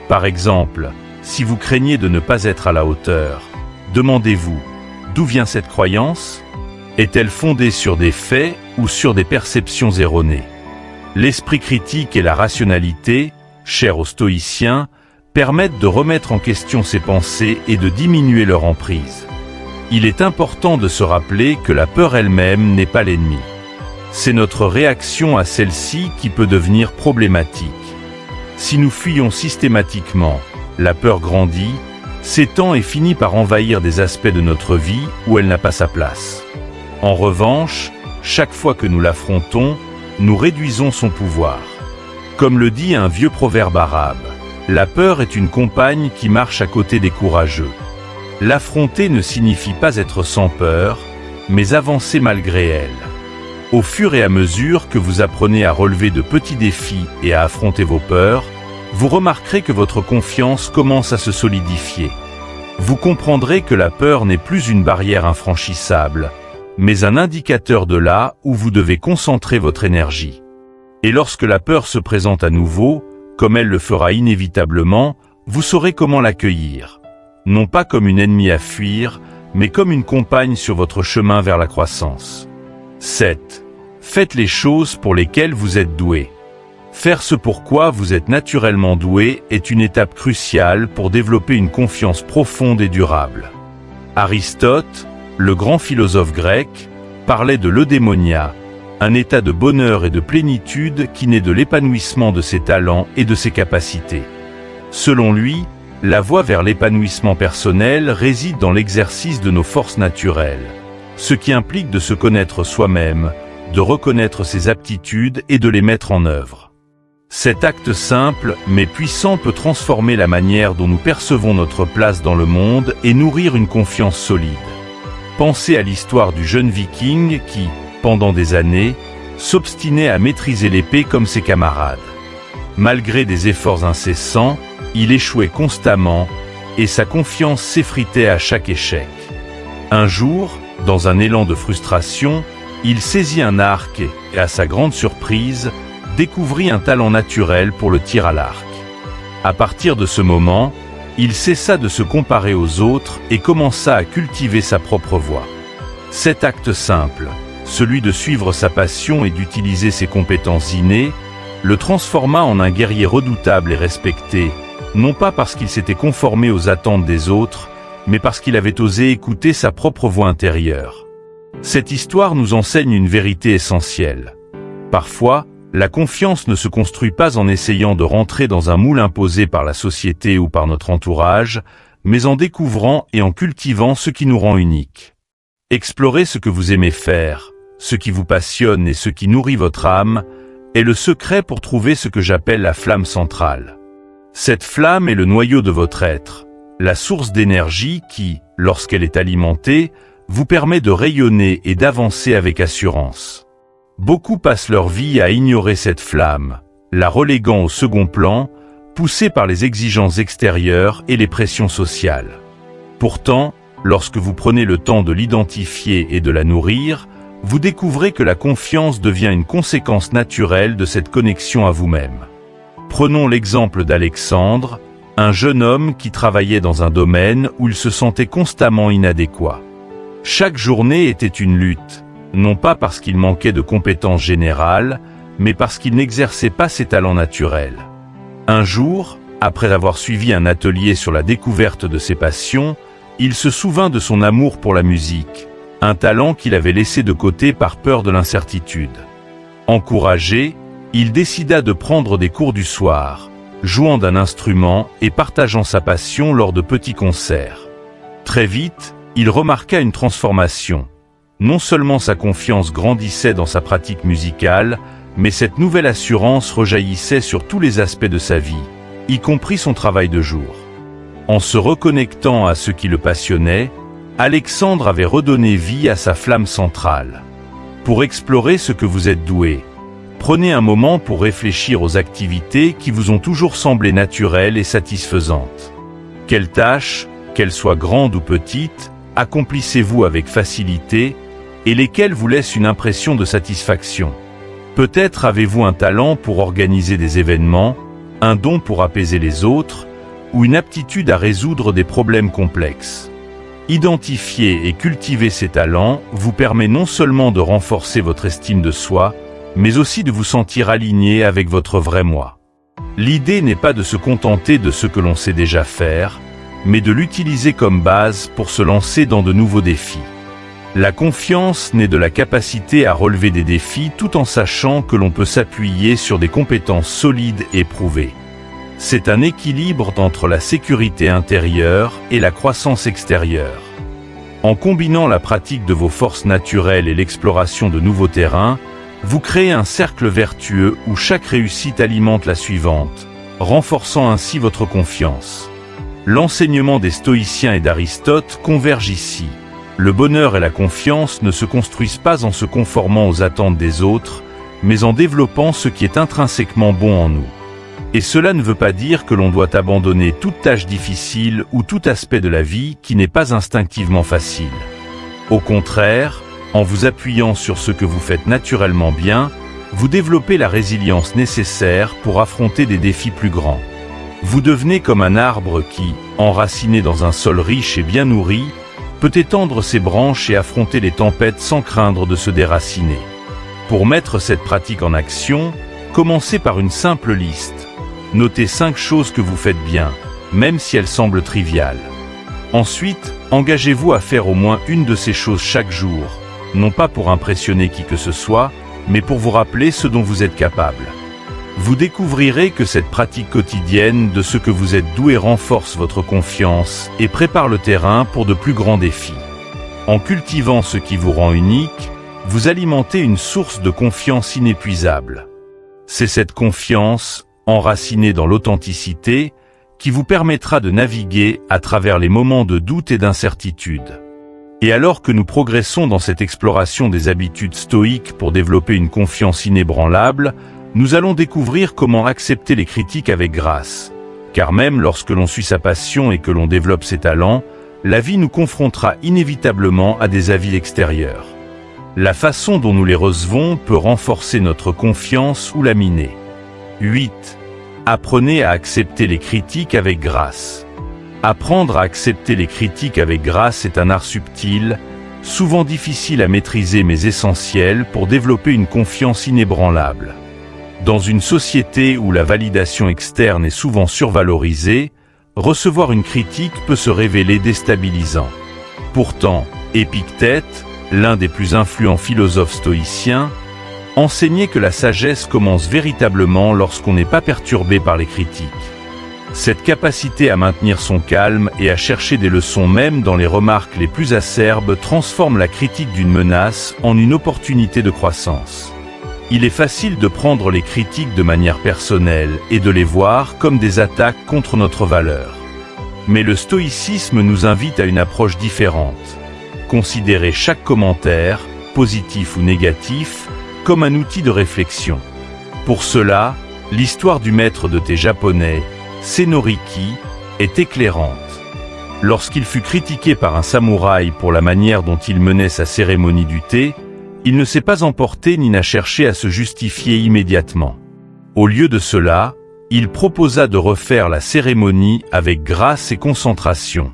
Par exemple, si vous craignez de ne pas être à la hauteur, demandez-vous: d'où vient cette croyance? Est-elle fondée sur des faits ou sur des perceptions erronées? L'esprit critique et la rationalité, chers aux stoïciens, permettent de remettre en question ses pensées et de diminuer leur emprise. Il est important de se rappeler que la peur elle-même n'est pas l'ennemi. C'est notre réaction à celle-ci qui peut devenir problématique. Si nous fuyons systématiquement, la peur grandit, s'étend et finit par envahir des aspects de notre vie où elle n'a pas sa place. En revanche, chaque fois que nous l'affrontons, nous réduisons son pouvoir. Comme le dit un vieux proverbe arabe, la peur est une compagne qui marche à côté des courageux. L'affronter ne signifie pas être sans peur, mais avancer malgré elle. Au fur et à mesure que vous apprenez à relever de petits défis et à affronter vos peurs, vous remarquerez que votre confiance commence à se solidifier. Vous comprendrez que la peur n'est plus une barrière infranchissable, mais un indicateur de là où vous devez concentrer votre énergie. Et lorsque la peur se présente à nouveau, comme elle le fera inévitablement, vous saurez comment l'accueillir. Non pas comme une ennemie à fuir, mais comme une compagne sur votre chemin vers la croissance. 7. Faites les choses pour lesquelles vous êtes doué. Faire ce pourquoi vous êtes naturellement doué est une étape cruciale pour développer une confiance profonde et durable. Aristote, le grand philosophe grec, parlait de l'eudémonia, un état de bonheur et de plénitude qui naît de l'épanouissement de ses talents et de ses capacités. Selon lui, la voie vers l'épanouissement personnel réside dans l'exercice de nos forces naturelles, ce qui implique de se connaître soi-même, de reconnaître ses aptitudes et de les mettre en œuvre. Cet acte simple mais puissant peut transformer la manière dont nous percevons notre place dans le monde et nourrir une confiance solide. Pensez à l'histoire du jeune viking qui, pendant des années, s'obstinait à maîtriser l'épée comme ses camarades. Malgré des efforts incessants, il échouait constamment et sa confiance s'effritait à chaque échec. Un jour, dans un élan de frustration, il saisit un arc et, à sa grande surprise, découvrit un talent naturel pour le tir à l'arc. À partir de ce moment, il cessa de se comparer aux autres et commença à cultiver sa propre voie. Cet acte simple, celui de suivre sa passion et d'utiliser ses compétences innées, le transforma en un guerrier redoutable et respecté, non pas parce qu'il s'était conformé aux attentes des autres, mais parce qu'il avait osé écouter sa propre voix intérieure. Cette histoire nous enseigne une vérité essentielle. Parfois, la confiance ne se construit pas en essayant de rentrer dans un moule imposé par la société ou par notre entourage, mais en découvrant et en cultivant ce qui nous rend uniques. Explorer ce que vous aimez faire, ce qui vous passionne et ce qui nourrit votre âme, est le secret pour trouver ce que j'appelle la flamme centrale. Cette flamme est le noyau de votre être, la source d'énergie qui, lorsqu'elle est alimentée, vous permet de rayonner et d'avancer avec assurance. Beaucoup passent leur vie à ignorer cette flamme, la reléguant au second plan, poussés par les exigences extérieures et les pressions sociales. Pourtant, lorsque vous prenez le temps de l'identifier et de la nourrir, vous découvrez que la confiance devient une conséquence naturelle de cette connexion à vous-même. Prenons l'exemple d'Alexandre, un jeune homme qui travaillait dans un domaine où il se sentait constamment inadéquat. Chaque journée était une lutte, non pas parce qu'il manquait de compétences générales, mais parce qu'il n'exerçait pas ses talents naturels. Un jour, après avoir suivi un atelier sur la découverte de ses passions, il se souvint de son amour pour la musique, un talent qu'il avait laissé de côté par peur de l'incertitude. Encouragé, il décida de prendre des cours du soir, jouant d'un instrument et partageant sa passion lors de petits concerts. Très vite, il remarqua une transformation. Non seulement sa confiance grandissait dans sa pratique musicale, mais cette nouvelle assurance rejaillissait sur tous les aspects de sa vie, y compris son travail de jour. En se reconnectant à ce qui le passionnait, Alexandre avait redonné vie à sa flamme centrale. Pour explorer ce que vous êtes doué, prenez un moment pour réfléchir aux activités qui vous ont toujours semblé naturelles et satisfaisantes. Quelles tâches, qu'elles soient grandes ou petites, accomplissez-vous avec facilité et lesquelles vous laissent une impression de satisfaction? Peut-être avez-vous un talent pour organiser des événements, un don pour apaiser les autres, ou une aptitude à résoudre des problèmes complexes. Identifier et cultiver ces talents vous permet non seulement de renforcer votre estime de soi, mais aussi de vous sentir aligné avec votre vrai moi. L'idée n'est pas de se contenter de ce que l'on sait déjà faire, mais de l'utiliser comme base pour se lancer dans de nouveaux défis. La confiance naît de la capacité à relever des défis tout en sachant que l'on peut s'appuyer sur des compétences solides et prouvées. C'est un équilibre entre la sécurité intérieure et la croissance extérieure. En combinant la pratique de vos forces naturelles et l'exploration de nouveaux terrains, vous créez un cercle vertueux où chaque réussite alimente la suivante, renforçant ainsi votre confiance. L'enseignement des stoïciens et d'Aristote converge ici. Le bonheur et la confiance ne se construisent pas en se conformant aux attentes des autres, mais en développant ce qui est intrinsèquement bon en nous. Et cela ne veut pas dire que l'on doit abandonner toute tâche difficile ou tout aspect de la vie qui n'est pas instinctivement facile. Au contraire, en vous appuyant sur ce que vous faites naturellement bien, vous développez la résilience nécessaire pour affronter des défis plus grands. Vous devenez comme un arbre qui, enraciné dans un sol riche et bien nourri, peut étendre ses branches et affronter les tempêtes sans craindre de se déraciner. Pour mettre cette pratique en action, commencez par une simple liste. Notez 5 choses que vous faites bien, même si elles semblent triviales. Ensuite, engagez-vous à faire au moins une de ces choses chaque jour, non pas pour impressionner qui que ce soit, mais pour vous rappeler ce dont vous êtes capable. Vous découvrirez que cette pratique quotidienne de ce que vous êtes doué renforce votre confiance et prépare le terrain pour de plus grands défis. En cultivant ce qui vous rend unique, vous alimentez une source de confiance inépuisable. C'est cette confiance, enracinée dans l'authenticité, qui vous permettra de naviguer à travers les moments de doute et d'incertitude. Et alors que nous progressons dans cette exploration des habitudes stoïques pour développer une confiance inébranlable, Nous allons découvrir comment accepter les critiques avec grâce. Car même lorsque l'on suit sa passion et que l'on développe ses talents, la vie nous confrontera inévitablement à des avis extérieurs. La façon dont nous les recevons peut renforcer notre confiance ou la miner. 8. Apprenez à accepter les critiques avec grâce. Apprendre à accepter les critiques avec grâce est un art subtil, souvent difficile à maîtriser mais essentiel pour développer une confiance inébranlable. Dans une société où la validation externe est souvent survalorisée, recevoir une critique peut se révéler déstabilisant. Pourtant, Épictète, l'un des plus influents philosophes stoïciens, enseignait que la sagesse commence véritablement lorsqu'on n'est pas perturbé par les critiques. Cette capacité à maintenir son calme et à chercher des leçons même dans les remarques les plus acerbes transforme la critique d'une menace en une opportunité de croissance. Il est facile de prendre les critiques de manière personnelle et de les voir comme des attaques contre notre valeur. Mais le stoïcisme nous invite à une approche différente. Considérer chaque commentaire, positif ou négatif, comme un outil de réflexion. Pour cela, l'histoire du maître de thé japonais, Senoriki, est éclairante. Lorsqu'il fut critiqué par un samouraï pour la manière dont il menait sa cérémonie du thé, il ne s'est pas emporté ni n'a cherché à se justifier immédiatement. Au lieu de cela, il proposa de refaire la cérémonie avec grâce et concentration.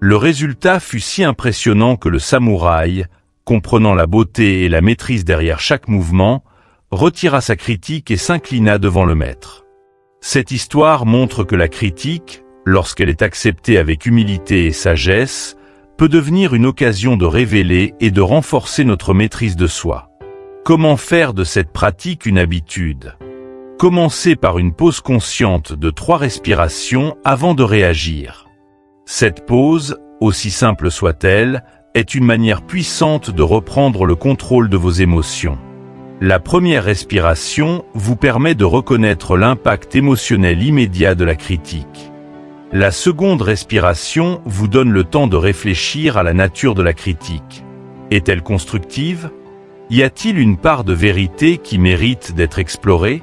Le résultat fut si impressionnant que le samouraï, comprenant la beauté et la maîtrise derrière chaque mouvement, retira sa critique et s'inclina devant le maître. Cette histoire montre que la critique, lorsqu'elle est acceptée avec humilité et sagesse, peut devenir une occasion de révéler et de renforcer notre maîtrise de soi. Comment faire de cette pratique une habitude? Commencez par une pause consciente de 3 respirations avant de réagir. Cette pause, aussi simple soit-elle, est une manière puissante de reprendre le contrôle de vos émotions. La première respiration vous permet de reconnaître l'impact émotionnel immédiat de la critique. La seconde respiration vous donne le temps de réfléchir à la nature de la critique. Est-elle constructive? Y a-t-il une part de vérité qui mérite d'être explorée?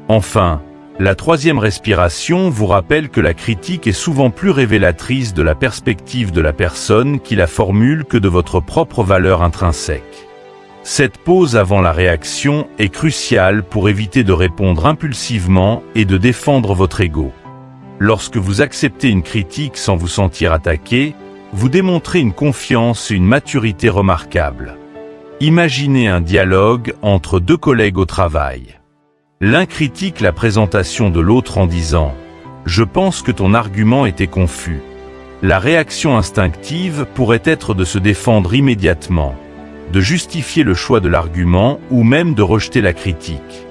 Enfin, la troisième respiration vous rappelle que la critique est souvent plus révélatrice de la perspective de la personne qui la formule que de votre propre valeur intrinsèque. Cette pause avant la réaction est cruciale pour éviter de répondre impulsivement et de défendre votre ego. Lorsque vous acceptez une critique sans vous sentir attaqué, vous démontrez une confiance et une maturité remarquables. Imaginez un dialogue entre 2 collègues au travail. L'un critique la présentation de l'autre en disant « Je pense que ton argument était confus ». La réaction instinctive pourrait être de se défendre immédiatement, de justifier le choix de l'argument ou même de rejeter la critique.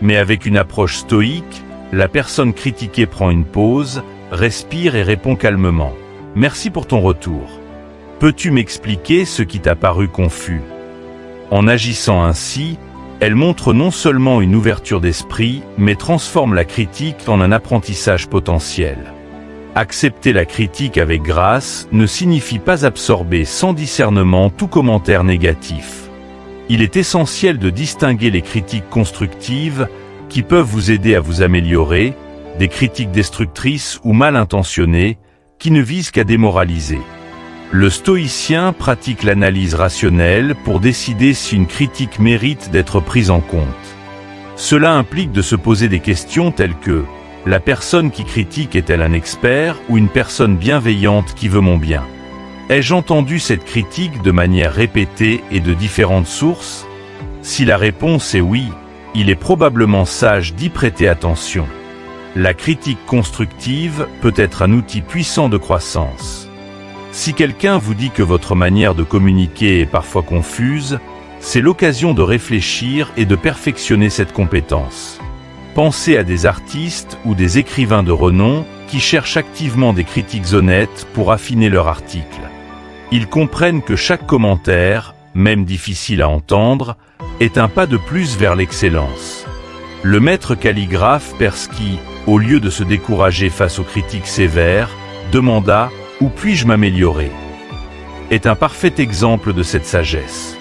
Mais avec une approche stoïque, la personne critiquée prend une pause, respire et répond calmement « Merci pour ton retour. Peux-tu m'expliquer ce qui t'a paru confus ?» En agissant ainsi, elle montre non seulement une ouverture d'esprit, mais transforme la critique en un apprentissage potentiel. Accepter la critique avec grâce ne signifie pas absorber sans discernement tout commentaire négatif. Il est essentiel de distinguer les critiques constructives qui peuvent vous aider à vous améliorer, des critiques destructrices ou mal intentionnées qui ne visent qu'à démoraliser. Le stoïcien pratique l'analyse rationnelle pour décider si une critique mérite d'être prise en compte. Cela implique de se poser des questions telles que « La personne qui critique est-elle un expert ou une personne bienveillante qui veut mon bien ? Ai-je entendu cette critique de manière répétée et de différentes sources ? Si la réponse est oui, il est probablement sage d'y prêter attention. La critique constructive peut être un outil puissant de croissance. Si quelqu'un vous dit que votre manière de communiquer est parfois confuse, c'est l'occasion de réfléchir et de perfectionner cette compétence. Pensez à des artistes ou des écrivains de renom qui cherchent activement des critiques honnêtes pour affiner leur article. Ils comprennent que chaque commentaire, même difficile à entendre, est un pas de plus vers l'excellence. Le maître calligraphe Persky, au lieu de se décourager face aux critiques sévères, demanda « Où puis-je m'améliorer ?» est un parfait exemple de cette sagesse.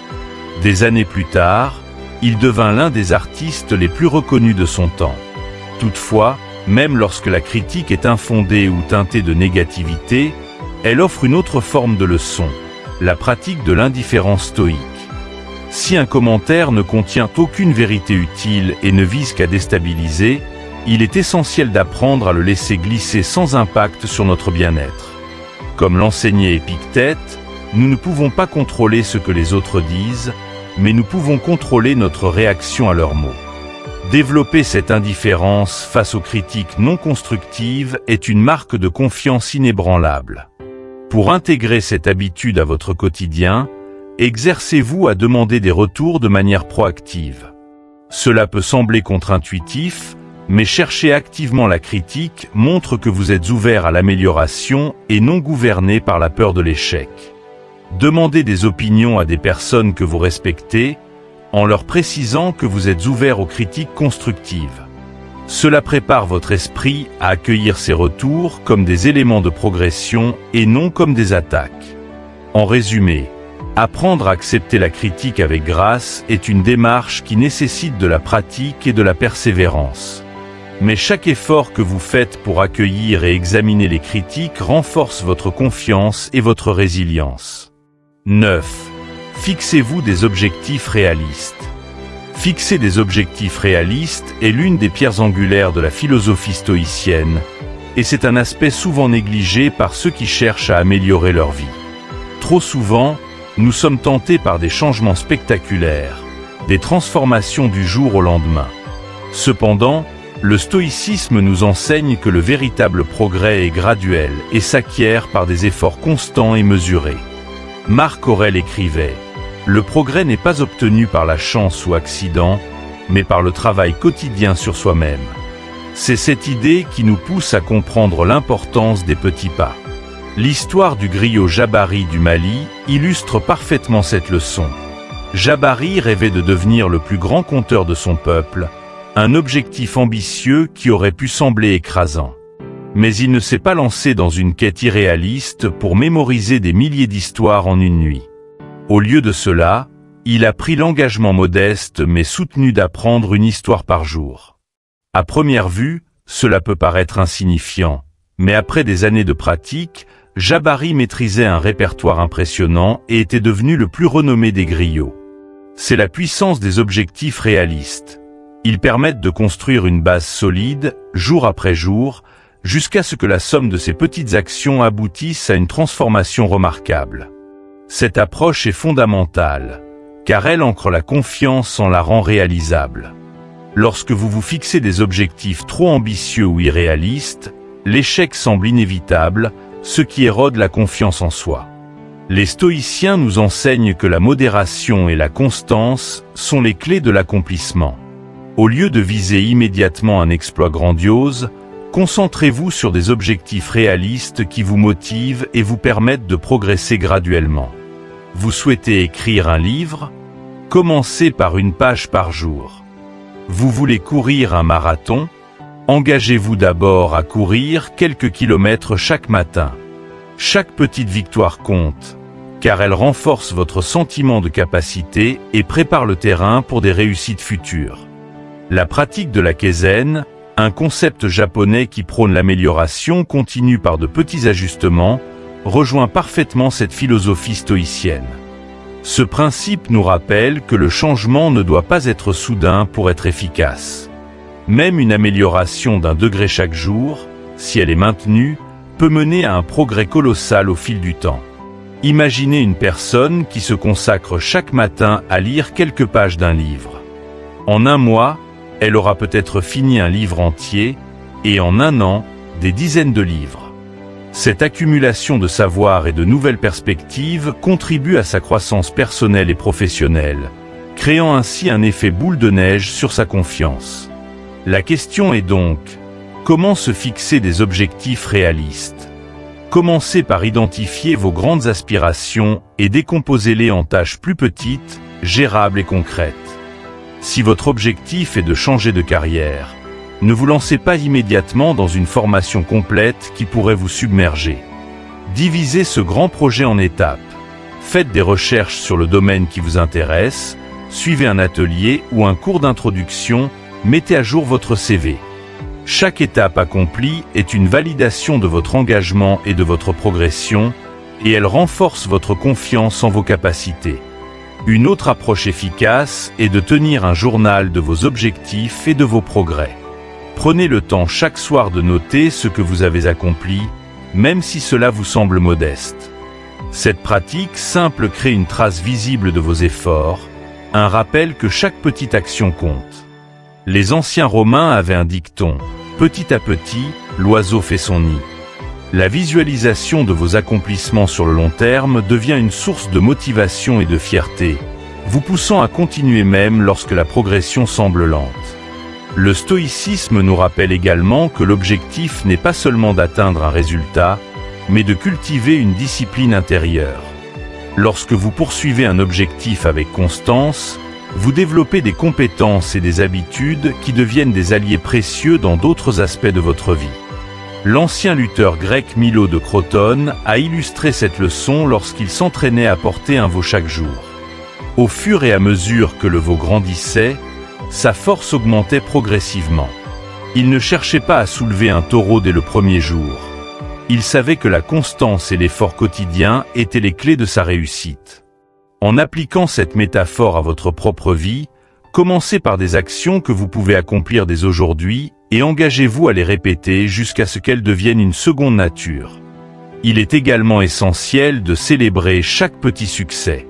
Des années plus tard, Il devint l'un des artistes les plus reconnus de son temps. Toutefois, même lorsque la critique est infondée ou teintée de négativité, elle offre une autre forme de leçon, la pratique de l'indifférence stoïque. Si un commentaire ne contient aucune vérité utile et ne vise qu'à déstabiliser, il est essentiel d'apprendre à le laisser glisser sans impact sur notre bien-être. Comme l'enseignait Épictète, nous ne pouvons pas contrôler ce que les autres disent, mais nous pouvons contrôler notre réaction à leurs mots. Développer cette indifférence face aux critiques non constructives est une marque de confiance inébranlable. Pour intégrer cette habitude à votre quotidien, exercez-vous à demander des retours de manière proactive. Cela peut sembler contre-intuitif, mais chercher activement la critique montre que vous êtes ouvert à l'amélioration et non gouverné par la peur de l'échec. Demandez des opinions à des personnes que vous respectez, en leur précisant que vous êtes ouvert aux critiques constructives. Cela prépare votre esprit à accueillir ces retours comme des éléments de progression et non comme des attaques. En résumé, apprendre à accepter la critique avec grâce est une démarche qui nécessite de la pratique et de la persévérance. Mais chaque effort que vous faites pour accueillir et examiner les critiques renforce votre confiance et votre résilience. 9. Fixez-vous des objectifs réalistes. Fixer des objectifs réalistes est l'une des pierres angulaires de la philosophie stoïcienne, et c'est un aspect souvent négligé par ceux qui cherchent à améliorer leur vie. Trop souvent, nous sommes tentés par des changements spectaculaires, des transformations du jour au lendemain. Cependant, le stoïcisme nous enseigne que le véritable progrès est graduel et s'acquiert par des efforts constants et mesurés. Marc Aurèle écrivait « Le progrès n'est pas obtenu par la chance ou accident, mais par le travail quotidien sur soi-même. » C'est cette idée qui nous pousse à comprendre l'importance des petits pas. L'histoire du griot Jabari du Mali illustre parfaitement cette leçon. Jabari rêvait de devenir le plus grand conteur de son peuple, un objectif ambitieux qui aurait pu sembler écrasant. Mais il ne s'est pas lancé dans une quête irréaliste pour mémoriser des milliers d'histoires en une nuit. Au lieu de cela, il a pris l'engagement modeste mais soutenu d'apprendre une histoire par jour. À première vue, cela peut paraître insignifiant, mais après des années de pratique, Jabari maîtrisait un répertoire impressionnant et était devenu le plus renommé des griots. C'est la puissance des objectifs réalistes. Ils permettent de construire une base solide, jour après jour, jusqu'à ce que la somme de ces petites actions aboutisse à une transformation remarquable. Cette approche est fondamentale, car elle ancre la confiance en la rend réalisable. Lorsque vous vous fixez des objectifs trop ambitieux ou irréalistes, l'échec semble inévitable, ce qui érode la confiance en soi. Les stoïciens nous enseignent que la modération et la constance sont les clés de l'accomplissement. Au lieu de viser immédiatement un exploit grandiose, concentrez-vous sur des objectifs réalistes qui vous motivent et vous permettent de progresser graduellement. Vous souhaitez écrire un livre? Commencez par une page par jour. Vous voulez courir un marathon? Engagez-vous d'abord à courir quelques kilomètres chaque matin. Chaque petite victoire compte, car elle renforce votre sentiment de capacité et prépare le terrain pour des réussites futures. La pratique de la kaizen, un concept japonais qui prône l'amélioration continue par de petits ajustements, rejoint parfaitement cette philosophie stoïcienne. Ce principe nous rappelle que le changement ne doit pas être soudain pour être efficace. Même une amélioration d'1 degré chaque jour, si elle est maintenue, peut mener à un progrès colossal au fil du temps. Imaginez une personne qui se consacre chaque matin à lire quelques pages d'un livre. En un mois, elle aura peut-être fini un livre entier, et en un an, des dizaines de livres. Cette accumulation de savoir et de nouvelles perspectives contribue à sa croissance personnelle et professionnelle, créant ainsi un effet boule de neige sur sa confiance. La question est donc, comment se fixer des objectifs réalistes? Commencez par identifier vos grandes aspirations et décomposez-les en tâches plus petites, gérables et concrètes. Si votre objectif est de changer de carrière, ne vous lancez pas immédiatement dans une formation complète qui pourrait vous submerger. Divisez ce grand projet en étapes. Faites des recherches sur le domaine qui vous intéresse, suivez un atelier ou un cours d'introduction, mettez à jour votre CV. Chaque étape accomplie est une validation de votre engagement et de votre progression, et elle renforce votre confiance en vos capacités. Une autre approche efficace est de tenir un journal de vos objectifs et de vos progrès. Prenez le temps chaque soir de noter ce que vous avez accompli, même si cela vous semble modeste. Cette pratique simple crée une trace visible de vos efforts, un rappel que chaque petite action compte. Les anciens Romains avaient un dicton: petit à petit, l'oiseau fait son nid. La visualisation de vos accomplissements sur le long terme devient une source de motivation et de fierté, vous poussant à continuer même lorsque la progression semble lente. Le stoïcisme nous rappelle également que l'objectif n'est pas seulement d'atteindre un résultat, mais de cultiver une discipline intérieure. Lorsque vous poursuivez un objectif avec constance, vous développez des compétences et des habitudes qui deviennent des alliés précieux dans d'autres aspects de votre vie. L'ancien lutteur grec Milo de Crotone a illustré cette leçon lorsqu'il s'entraînait à porter un veau chaque jour. Au fur et à mesure que le veau grandissait, sa force augmentait progressivement. Il ne cherchait pas à soulever un taureau dès le premier jour. Il savait que la constance et l'effort quotidien étaient les clés de sa réussite. En appliquant cette métaphore à votre propre vie, commencez par des actions que vous pouvez accomplir dès aujourd'hui et engagez-vous à les répéter jusqu'à ce qu'elles deviennent une seconde nature. Il est également essentiel de célébrer chaque petit succès.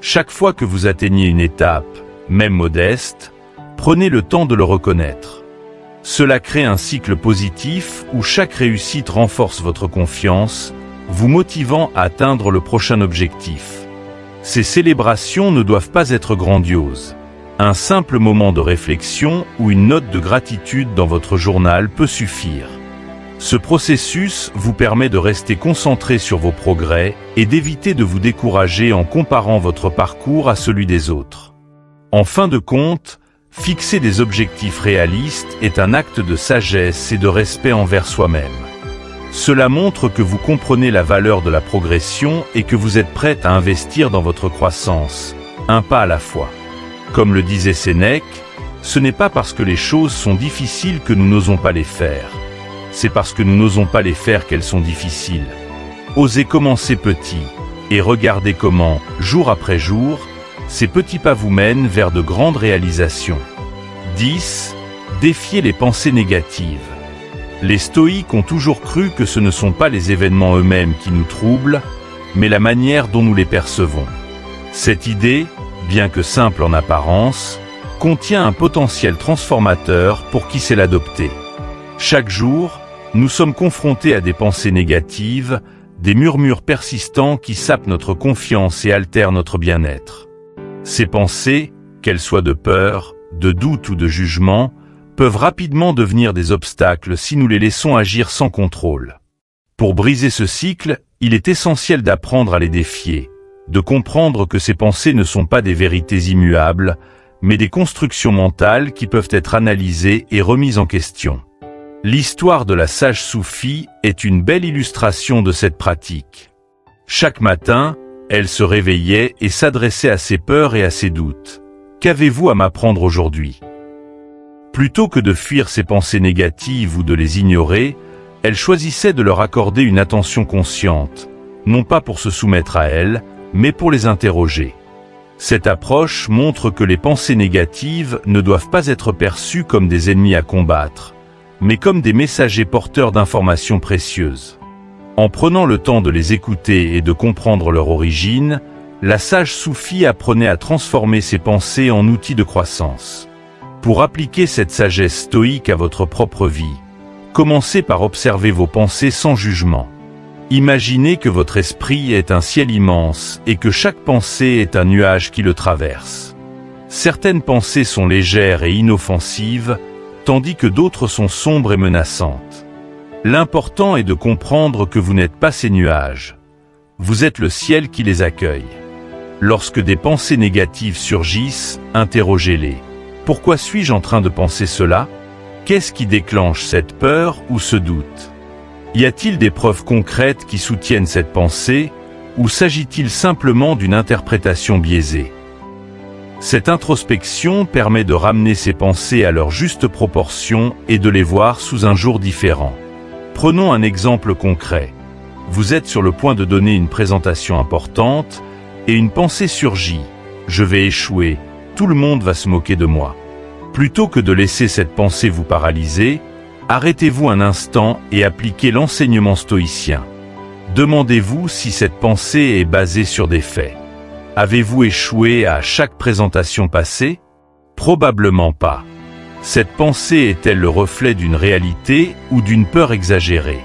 Chaque fois que vous atteignez une étape, même modeste, prenez le temps de le reconnaître. Cela crée un cycle positif où chaque réussite renforce votre confiance, vous motivant à atteindre le prochain objectif. Ces célébrations ne doivent pas être grandioses. Un simple moment de réflexion ou une note de gratitude dans votre journal peut suffire. Ce processus vous permet de rester concentré sur vos progrès et d'éviter de vous décourager en comparant votre parcours à celui des autres. En fin de compte, fixer des objectifs réalistes est un acte de sagesse et de respect envers soi-même. Cela montre que vous comprenez la valeur de la progression et que vous êtes prêt à investir dans votre croissance, un pas à la fois. Comme le disait Sénèque, ce n'est pas parce que les choses sont difficiles que nous n'osons pas les faire. C'est parce que nous n'osons pas les faire qu'elles sont difficiles. Osez commencer petit et regardez comment, jour après jour, ces petits pas vous mènent vers de grandes réalisations. 10. Défiez les pensées négatives. Les stoïques ont toujours cru que ce ne sont pas les événements eux-mêmes qui nous troublent, mais la manière dont nous les percevons. Cette idée, bien que simple en apparence, contient un potentiel transformateur pour qui sait l'adopter. Chaque jour, nous sommes confrontés à des pensées négatives, des murmures persistants qui sapent notre confiance et altèrent notre bien-être. Ces pensées, qu'elles soient de peur, de doute ou de jugement, peuvent rapidement devenir des obstacles si nous les laissons agir sans contrôle. Pour briser ce cycle, il est essentiel d'apprendre à les défier, de comprendre que ces pensées ne sont pas des vérités immuables, mais des constructions mentales qui peuvent être analysées et remises en question. L'histoire de la sage soufie est une belle illustration de cette pratique. Chaque matin, elle se réveillait et s'adressait à ses peurs et à ses doutes. « Qu'avez-vous à m'apprendre aujourd'hui ?» Plutôt que de fuir ces pensées négatives ou de les ignorer, elle choisissait de leur accorder une attention consciente, non pas pour se soumettre à elles, mais pour les interroger. Cette approche montre que les pensées négatives ne doivent pas être perçues comme des ennemis à combattre, mais comme des messagers porteurs d'informations précieuses. En prenant le temps de les écouter et de comprendre leur origine, la sage soufie apprenait à transformer ses pensées en outils de croissance. Pour appliquer cette sagesse stoïque à votre propre vie, commencez par observer vos pensées sans jugement. Imaginez que votre esprit est un ciel immense et que chaque pensée est un nuage qui le traverse. Certaines pensées sont légères et inoffensives, tandis que d'autres sont sombres et menaçantes. L'important est de comprendre que vous n'êtes pas ces nuages. Vous êtes le ciel qui les accueille. Lorsque des pensées négatives surgissent, interrogez-les. Pourquoi suis-je en train de penser cela? Qu'est-ce qui déclenche cette peur ou ce doute? Y a-t-il des preuves concrètes qui soutiennent cette pensée, ou s'agit-il simplement d'une interprétation biaisée? Cette introspection permet de ramener ses pensées à leur juste proportion et de les voir sous un jour différent. Prenons un exemple concret. Vous êtes sur le point de donner une présentation importante et une pensée surgit. Je vais échouer, tout le monde va se moquer de moi. Plutôt que de laisser cette pensée vous paralyser, arrêtez-vous un instant et appliquez l'enseignement stoïcien. Demandez-vous si cette pensée est basée sur des faits. Avez-vous échoué à chaque présentation passée? Probablement pas. Cette pensée est-elle le reflet d'une réalité ou d'une peur exagérée?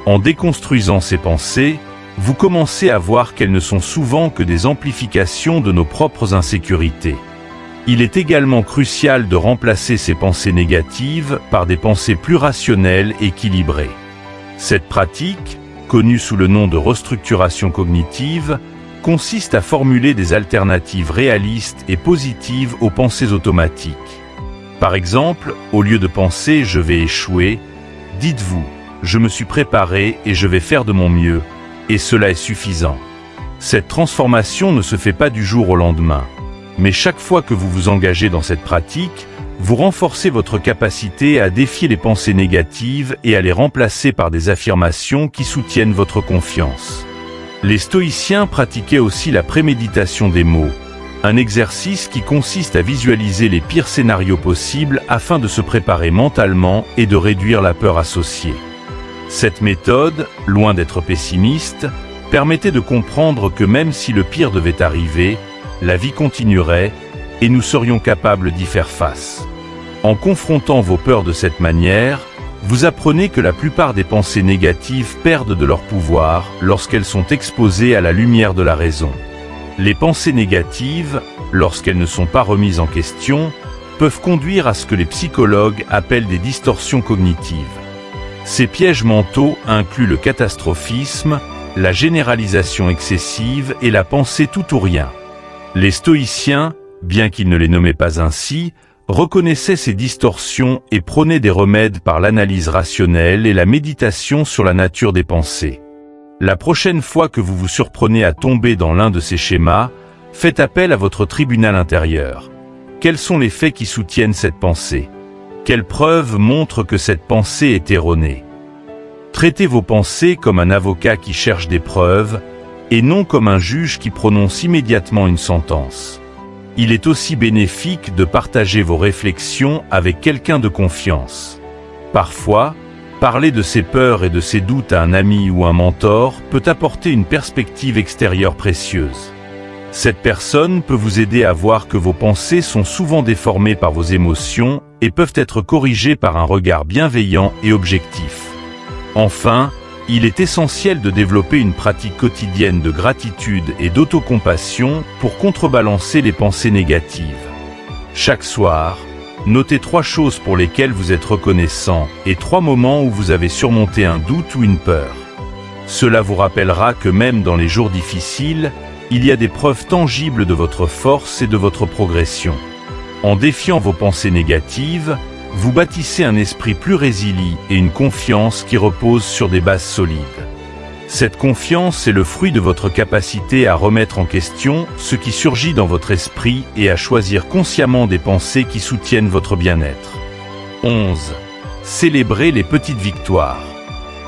En déconstruisant ces pensées, vous commencez à voir qu'elles ne sont souvent que des amplifications de nos propres insécurités. Il est également crucial de remplacer ces pensées négatives par des pensées plus rationnelles et équilibrées. Cette pratique, connue sous le nom de restructuration cognitive, consiste à formuler des alternatives réalistes et positives aux pensées automatiques. Par exemple, au lieu de penser « je vais échouer », dites-vous « je me suis préparé et je vais faire de mon mieux », et cela est suffisant. Cette transformation ne se fait pas du jour au lendemain, mais chaque fois que vous vous engagez dans cette pratique, vous renforcez votre capacité à défier les pensées négatives et à les remplacer par des affirmations qui soutiennent votre confiance. Les stoïciens pratiquaient aussi la préméditation des mots, un exercice qui consiste à visualiser les pires scénarios possibles afin de se préparer mentalement et de réduire la peur associée. Cette méthode, loin d'être pessimiste, permettait de comprendre que même si le pire devait arriver, la vie continuerait et nous serions capables d'y faire face. En confrontant vos peurs de cette manière, vous apprenez que la plupart des pensées négatives perdent de leur pouvoir lorsqu'elles sont exposées à la lumière de la raison. Les pensées négatives, lorsqu'elles ne sont pas remises en question, peuvent conduire à ce que les psychologues appellent des distorsions cognitives. Ces pièges mentaux incluent le catastrophisme, la généralisation excessive et la pensée tout ou rien. Les stoïciens, bien qu'ils ne les nommaient pas ainsi, reconnaissaient ces distorsions et prônaient des remèdes par l'analyse rationnelle et la méditation sur la nature des pensées. La prochaine fois que vous vous surprenez à tomber dans l'un de ces schémas, faites appel à votre tribunal intérieur. Quels sont les faits qui soutiennent cette pensée? Quelles preuves montrent que cette pensée est erronée? Traitez vos pensées comme un avocat qui cherche des preuves, et non comme un juge qui prononce immédiatement une sentence. Il est aussi bénéfique de partager vos réflexions avec quelqu'un de confiance. Parfois, parler de ses peurs et de ses doutes à un ami ou un mentor peut apporter une perspective extérieure précieuse. Cette personne peut vous aider à voir que vos pensées sont souvent déformées par vos émotions et peuvent être corrigées par un regard bienveillant et objectif. Enfin, il est essentiel de développer une pratique quotidienne de gratitude et d'autocompassion pour contrebalancer les pensées négatives. Chaque soir, notez 3 choses pour lesquelles vous êtes reconnaissant et 3 moments où vous avez surmonté un doute ou une peur. Cela vous rappellera que même dans les jours difficiles, il y a des preuves tangibles de votre force et de votre progression. En défiant vos pensées négatives, vous bâtissez un esprit plus résilient et une confiance qui repose sur des bases solides. Cette confiance est le fruit de votre capacité à remettre en question ce qui surgit dans votre esprit et à choisir consciemment des pensées qui soutiennent votre bien-être. 11. Célébrez les petites victoires.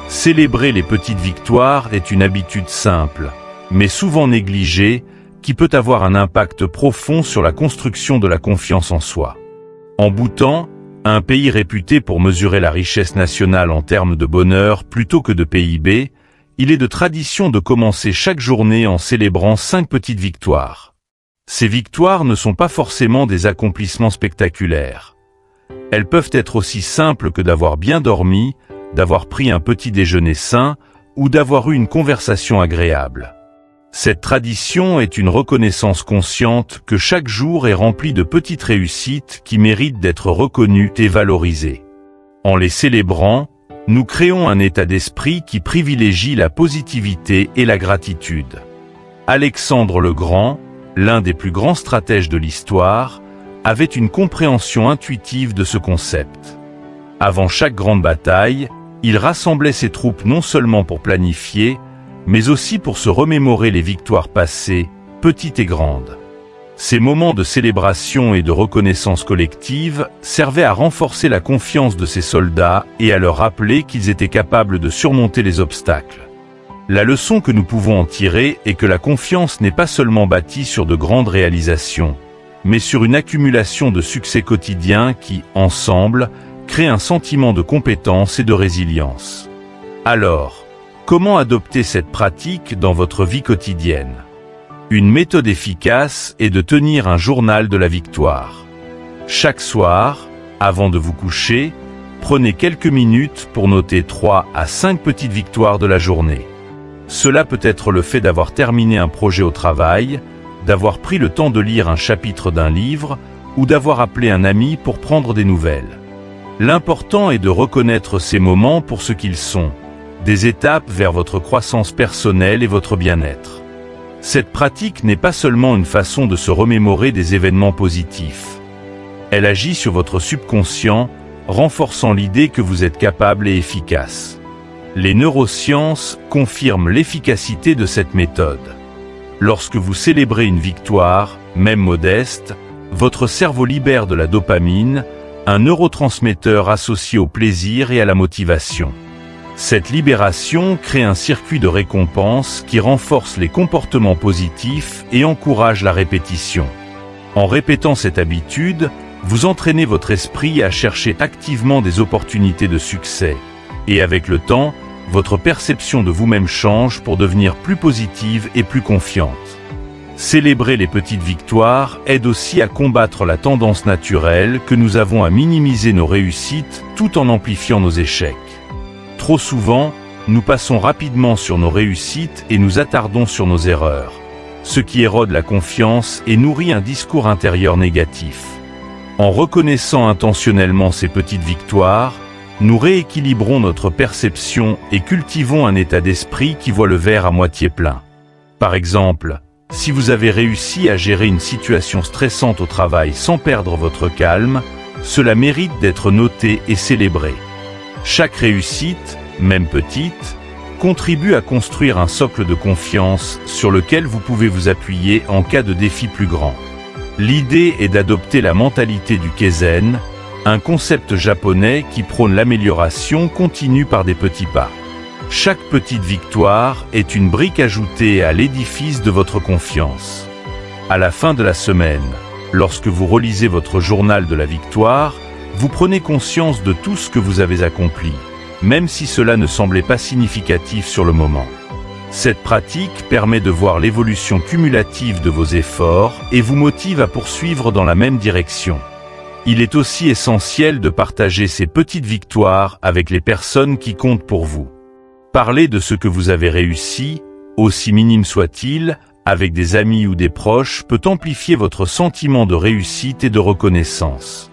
Célébrer les petites victoires est une habitude simple, mais souvent négligée, qui peut avoir un impact profond sur la construction de la confiance en soi. En Bhoutan, un pays réputé pour mesurer la richesse nationale en termes de bonheur plutôt que de PIB, il est de tradition de commencer chaque journée en célébrant 5 petites victoires. Ces victoires ne sont pas forcément des accomplissements spectaculaires. Elles peuvent être aussi simples que d'avoir bien dormi, d'avoir pris un petit déjeuner sain ou d'avoir eu une conversation agréable. Cette tradition est une reconnaissance consciente que chaque jour est rempli de petites réussites qui méritent d'être reconnues et valorisées. En les célébrant, nous créons un état d'esprit qui privilégie la positivité et la gratitude. Alexandre le Grand, l'un des plus grands stratèges de l'histoire, avait une compréhension intuitive de ce concept. Avant chaque grande bataille, il rassemblait ses troupes non seulement pour planifier, mais aussi pour se remémorer les victoires passées, petites et grandes. Ces moments de célébration et de reconnaissance collective servaient à renforcer la confiance de ces soldats et à leur rappeler qu'ils étaient capables de surmonter les obstacles. La leçon que nous pouvons en tirer est que la confiance n'est pas seulement bâtie sur de grandes réalisations, mais sur une accumulation de succès quotidiens qui, ensemble, créent un sentiment de compétence et de résilience. Alors, comment adopter cette pratique dans votre vie quotidienne ? Une méthode efficace est de tenir un journal de la victoire. Chaque soir, avant de vous coucher, prenez quelques minutes pour noter 3 à 5 petites victoires de la journée. Cela peut être le fait d'avoir terminé un projet au travail, d'avoir pris le temps de lire un chapitre d'un livre ou d'avoir appelé un ami pour prendre des nouvelles. L'important est de reconnaître ces moments pour ce qu'ils sont, des étapes vers votre croissance personnelle et votre bien-être. Cette pratique n'est pas seulement une façon de se remémorer des événements positifs. Elle agit sur votre subconscient, renforçant l'idée que vous êtes capable et efficace. Les neurosciences confirment l'efficacité de cette méthode. Lorsque vous célébrez une victoire, même modeste, votre cerveau libère de la dopamine, un neurotransmetteur associé au plaisir et à la motivation. Cette libération crée un circuit de récompense qui renforce les comportements positifs et encourage la répétition. En répétant cette habitude, vous entraînez votre esprit à chercher activement des opportunités de succès. Et avec le temps, votre perception de vous-même change pour devenir plus positive et plus confiante. Célébrer les petites victoires aide aussi à combattre la tendance naturelle que nous avons à minimiser nos réussites tout en amplifiant nos échecs. Trop souvent, nous passons rapidement sur nos réussites et nous attardons sur nos erreurs, ce qui érode la confiance et nourrit un discours intérieur négatif. En reconnaissant intentionnellement ces petites victoires, nous rééquilibrons notre perception et cultivons un état d'esprit qui voit le verre à moitié plein. Par exemple, si vous avez réussi à gérer une situation stressante au travail sans perdre votre calme, cela mérite d'être noté et célébré. Chaque réussite, même petite, contribue à construire un socle de confiance sur lequel vous pouvez vous appuyer en cas de défi plus grand. L'idée est d'adopter la mentalité du Kaizen, un concept japonais qui prône l'amélioration continue par des petits pas. Chaque petite victoire est une brique ajoutée à l'édifice de votre confiance. À la fin de la semaine, lorsque vous relisez votre journal de la victoire, vous prenez conscience de tout ce que vous avez accompli, même si cela ne semblait pas significatif sur le moment. Cette pratique permet de voir l'évolution cumulative de vos efforts et vous motive à poursuivre dans la même direction. Il est aussi essentiel de partager ces petites victoires avec les personnes qui comptent pour vous. Parler de ce que vous avez réussi, aussi minime soit-il, avec des amis ou des proches peut amplifier votre sentiment de réussite et de reconnaissance.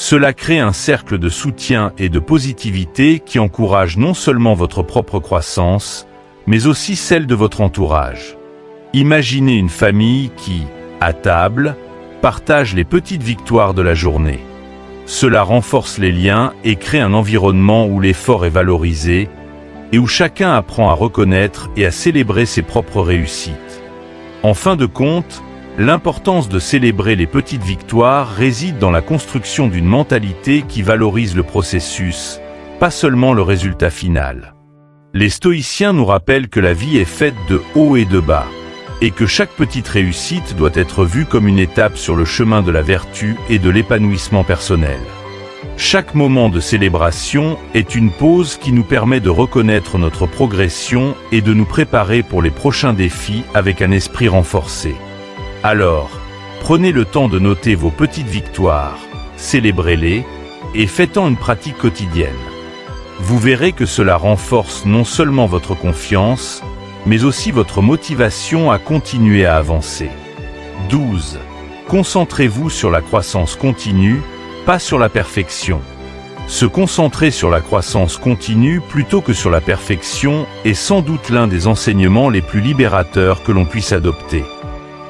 Cela crée un cercle de soutien et de positivité qui encourage non seulement votre propre croissance, mais aussi celle de votre entourage. Imaginez une famille qui, à table, partage les petites victoires de la journée. Cela renforce les liens et crée un environnement où l'effort est valorisé et où chacun apprend à reconnaître et à célébrer ses propres réussites. En fin de compte, l'importance de célébrer les petites victoires réside dans la construction d'une mentalité qui valorise le processus, pas seulement le résultat final. Les stoïciens nous rappellent que la vie est faite de hauts et de bas, et que chaque petite réussite doit être vue comme une étape sur le chemin de la vertu et de l'épanouissement personnel. Chaque moment de célébration est une pause qui nous permet de reconnaître notre progression et de nous préparer pour les prochains défis avec un esprit renforcé. Alors, prenez le temps de noter vos petites victoires, célébrez-les et faites-en une pratique quotidienne. Vous verrez que cela renforce non seulement votre confiance, mais aussi votre motivation à continuer à avancer. 12. Concentrez-vous sur la croissance continue, pas sur la perfection. Se concentrer sur la croissance continue plutôt que sur la perfection est sans doute l'un des enseignements les plus libérateurs que l'on puisse adopter.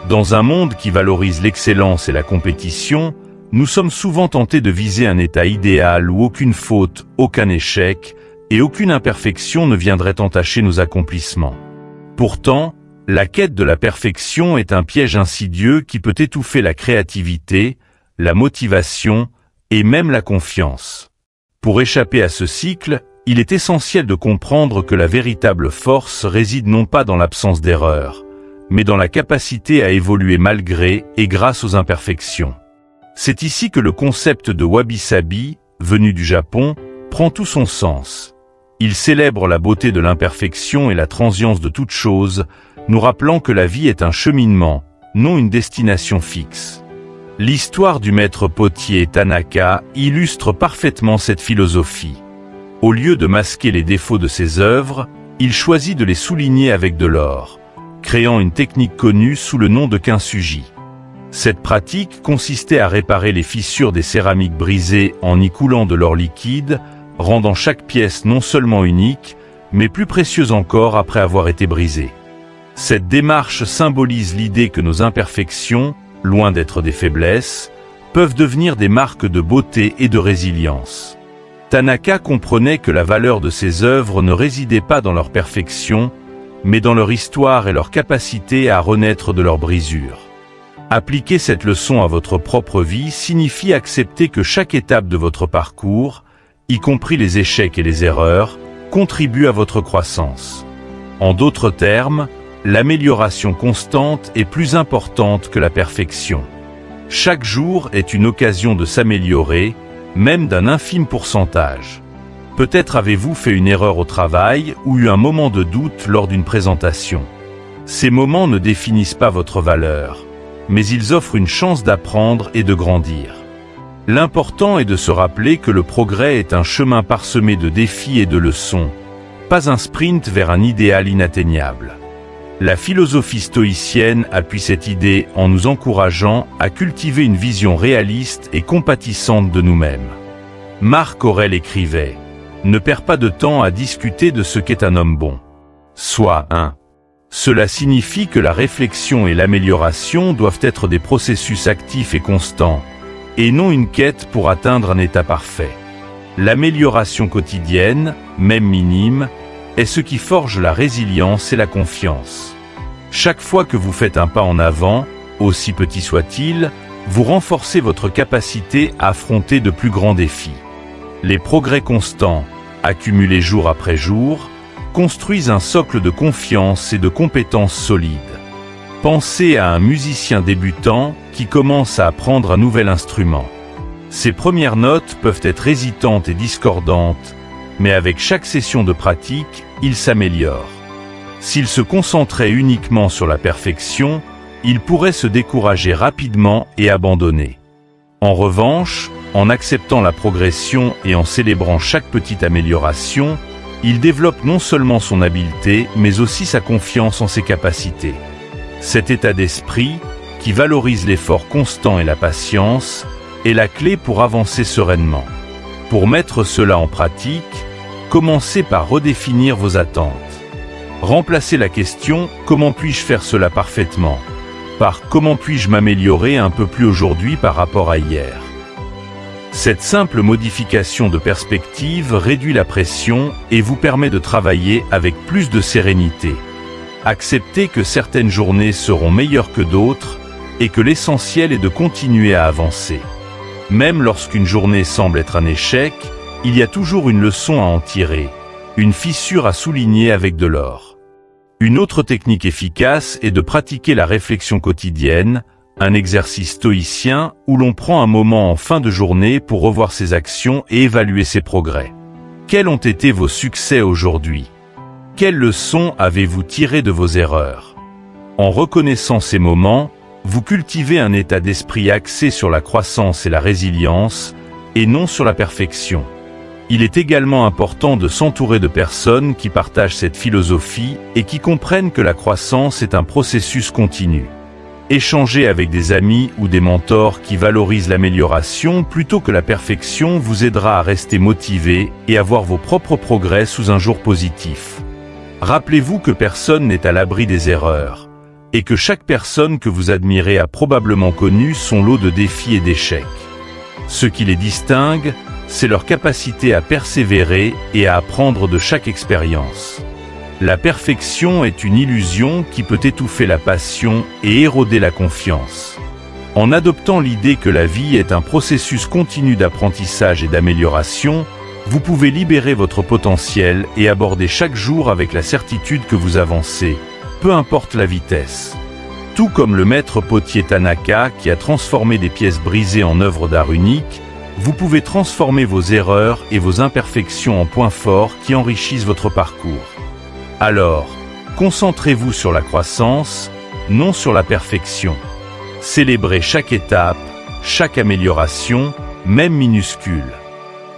Dans un monde qui valorise l'excellence et la compétition, nous sommes souvent tentés de viser un état idéal où aucune faute, aucun échec et aucune imperfection ne viendrait entacher nos accomplissements. Pourtant, La quête de la perfection est un piège insidieux qui peut étouffer la créativité, la motivation et même la confiance. Pour échapper à ce cycle, il est essentiel de comprendre que la véritable force réside non pas dans l'absence d'erreur, mais dans la capacité à évoluer malgré et grâce aux imperfections. C'est ici que le concept de wabi-sabi, venu du Japon, prend tout son sens. Il célèbre la beauté de l'imperfection et la transience de toute chose, nous rappelant que la vie est un cheminement, non une destination fixe. L'histoire du maître potier Tanaka illustre parfaitement cette philosophie. Au lieu de masquer les défauts de ses œuvres, il choisit de les souligner avec de l'or, créant une technique connue sous le nom de kintsugi. Cette pratique consistait à réparer les fissures des céramiques brisées en y coulant de l'or liquide, rendant chaque pièce non seulement unique, mais plus précieuse encore après avoir été brisée. Cette démarche symbolise l'idée que nos imperfections, loin d'être des faiblesses, peuvent devenir des marques de beauté et de résilience. Tanaka comprenait que la valeur de ses œuvres ne résidait pas dans leur perfection, mais dans leur histoire et leur capacité à renaître de leurs brisures. Appliquer cette leçon à votre propre vie signifie accepter que chaque étape de votre parcours, y compris les échecs et les erreurs, contribue à votre croissance. En d'autres termes, l'amélioration constante est plus importante que la perfection. Chaque jour est une occasion de s'améliorer, même d'un infime pourcentage. Peut-être avez-vous fait une erreur au travail ou eu un moment de doute lors d'une présentation. Ces moments ne définissent pas votre valeur, mais ils offrent une chance d'apprendre et de grandir. L'important est de se rappeler que le progrès est un chemin parsemé de défis et de leçons, pas un sprint vers un idéal inatteignable. La philosophie stoïcienne appuie cette idée en nous encourageant à cultiver une vision réaliste et compatissante de nous-mêmes. Marc Aurèle écrivait « Ne perds pas de temps à discuter de ce qu'est un homme bon. Sois un. » Cela signifie que la réflexion et l'amélioration doivent être des processus actifs et constants, et non une quête pour atteindre un état parfait. L'amélioration quotidienne, même minime, est ce qui forge la résilience et la confiance. Chaque fois que vous faites un pas en avant, aussi petit soit-il, vous renforcez votre capacité à affronter de plus grands défis. Les progrès constants, accumulés jour après jour, construisent un socle de confiance et de compétences solides. Pensez à un musicien débutant qui commence à apprendre un nouvel instrument. Ses premières notes peuvent être hésitantes et discordantes, mais avec chaque session de pratique, il s'améliore. S'il se concentrait uniquement sur la perfection, il pourrait se décourager rapidement et abandonner. En revanche, en acceptant la progression et en célébrant chaque petite amélioration, il développe non seulement son habileté, mais aussi sa confiance en ses capacités. Cet état d'esprit, qui valorise l'effort constant et la patience, est la clé pour avancer sereinement. Pour mettre cela en pratique, commencez par redéfinir vos attentes. Remplacez la question « Comment puis-je faire cela parfaitement ?» par « Comment puis-je m'améliorer un peu plus aujourd'hui par rapport à hier ?» Cette simple modification de perspective réduit la pression et vous permet de travailler avec plus de sérénité. Acceptez que certaines journées seront meilleures que d'autres et que l'essentiel est de continuer à avancer. Même lorsqu'une journée semble être un échec, il y a toujours une leçon à en tirer, une fissure à souligner avec de l'or. Une autre technique efficace est de pratiquer la réflexion quotidienne, un exercice stoïcien où l'on prend un moment en fin de journée pour revoir ses actions et évaluer ses progrès. Quels ont été vos succès aujourd'hui? Quelles leçons avez-vous tirées de vos erreurs? En reconnaissant ces moments, vous cultivez un état d'esprit axé sur la croissance et la résilience, et non sur la perfection. Il est également important de s'entourer de personnes qui partagent cette philosophie et qui comprennent que la croissance est un processus continu. Échanger avec des amis ou des mentors qui valorisent l'amélioration plutôt que la perfection vous aidera à rester motivé et à voir vos propres progrès sous un jour positif. Rappelez-vous que personne n'est à l'abri des erreurs, et que chaque personne que vous admirez a probablement connu son lot de défis et d'échecs. Ce qui les distingue, c'est leur capacité à persévérer et à apprendre de chaque expérience. La perfection est une illusion qui peut étouffer la passion et éroder la confiance. En adoptant l'idée que la vie est un processus continu d'apprentissage et d'amélioration, vous pouvez libérer votre potentiel et aborder chaque jour avec la certitude que vous avancez, peu importe la vitesse. Tout comme le maître potier Tanaka qui a transformé des pièces brisées en œuvres d'art uniques, vous pouvez transformer vos erreurs et vos imperfections en points forts qui enrichissent votre parcours. Alors, concentrez-vous sur la croissance, non sur la perfection. Célébrez chaque étape, chaque amélioration, même minuscule.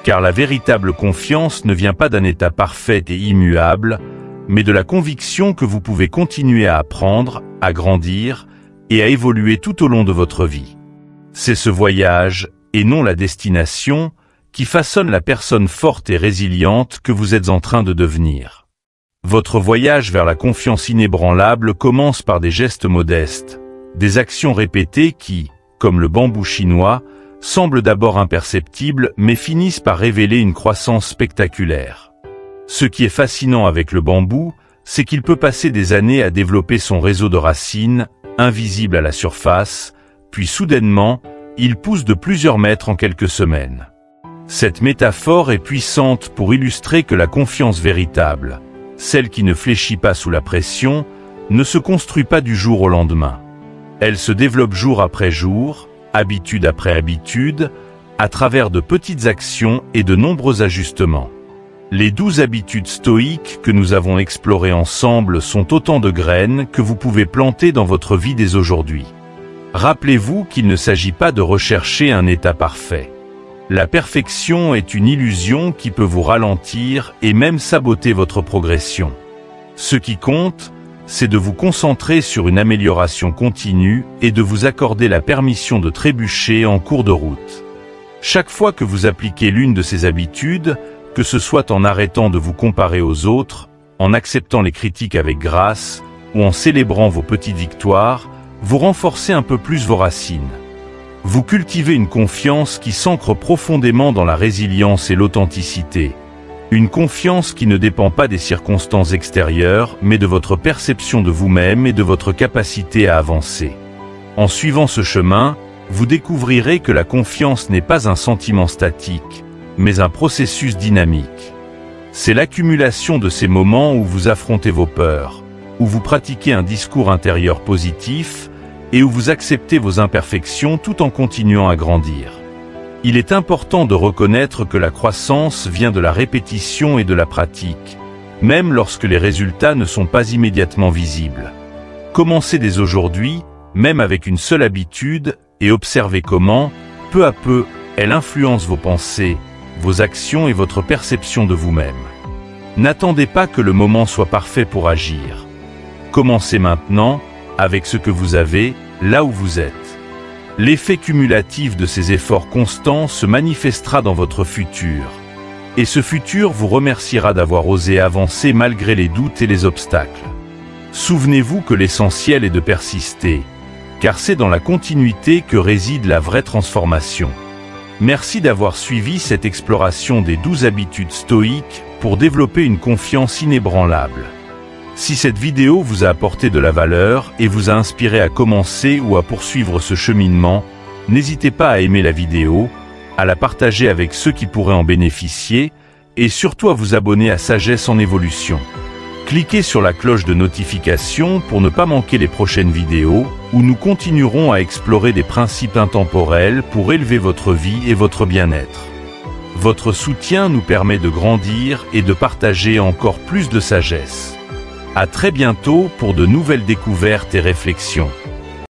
Car la véritable confiance ne vient pas d'un état parfait et immuable, mais de la conviction que vous pouvez continuer à apprendre, à grandir et à évoluer tout au long de votre vie. C'est ce voyage, et non la destination, qui façonne la personne forte et résiliente que vous êtes en train de devenir. Votre voyage vers la confiance inébranlable commence par des gestes modestes, des actions répétées qui, comme le bambou chinois, semblent d'abord imperceptibles mais finissent par révéler une croissance spectaculaire. Ce qui est fascinant avec le bambou, c'est qu'il peut passer des années à développer son réseau de racines, invisible à la surface, puis soudainement, il pousse de plusieurs mètres en quelques semaines. Cette métaphore est puissante pour illustrer que la confiance véritable, celle qui ne fléchit pas sous la pression, ne se construit pas du jour au lendemain. Elle se développe jour après jour, habitude après habitude, à travers de petites actions et de nombreux ajustements. Les 12 habitudes stoïques que nous avons explorées ensemble sont autant de graines que vous pouvez planter dans votre vie dès aujourd'hui. Rappelez-vous qu'il ne s'agit pas de rechercher un état parfait. La perfection est une illusion qui peut vous ralentir et même saboter votre progression. Ce qui compte, c'est de vous concentrer sur une amélioration continue et de vous accorder la permission de trébucher en cours de route. Chaque fois que vous appliquez l'une de ces habitudes, que ce soit en arrêtant de vous comparer aux autres, en acceptant les critiques avec grâce ou en célébrant vos petites victoires, vous renforcez un peu plus vos racines. Vous cultivez une confiance qui s'ancre profondément dans la résilience et l'authenticité. Une confiance qui ne dépend pas des circonstances extérieures, mais de votre perception de vous-même et de votre capacité à avancer. En suivant ce chemin, vous découvrirez que la confiance n'est pas un sentiment statique, mais un processus dynamique. C'est l'accumulation de ces moments où vous affrontez vos peurs, où vous pratiquez un discours intérieur positif et où vous acceptez vos imperfections tout en continuant à grandir. Il est important de reconnaître que la croissance vient de la répétition et de la pratique, même lorsque les résultats ne sont pas immédiatement visibles. Commencez dès aujourd'hui, même avec une seule habitude, et observez comment, peu à peu, elle influence vos pensées, vos actions et votre perception de vous-même. N'attendez pas que le moment soit parfait pour agir. Commencez maintenant, avec ce que vous avez, là où vous êtes. L'effet cumulatif de ces efforts constants se manifestera dans votre futur. Et ce futur vous remerciera d'avoir osé avancer malgré les doutes et les obstacles. Souvenez-vous que l'essentiel est de persister, car c'est dans la continuité que réside la vraie transformation. Merci d'avoir suivi cette exploration des 12 habitudes stoïques pour développer une confiance inébranlable. Si cette vidéo vous a apporté de la valeur et vous a inspiré à commencer ou à poursuivre ce cheminement, n'hésitez pas à aimer la vidéo, à la partager avec ceux qui pourraient en bénéficier et surtout à vous abonner à Sagesse en Évolution. Cliquez sur la cloche de notification pour ne pas manquer les prochaines vidéos où nous continuerons à explorer des principes intemporels pour élever votre vie et votre bien-être. Votre soutien nous permet de grandir et de partager encore plus de sagesse. À très bientôt pour de nouvelles découvertes et réflexions.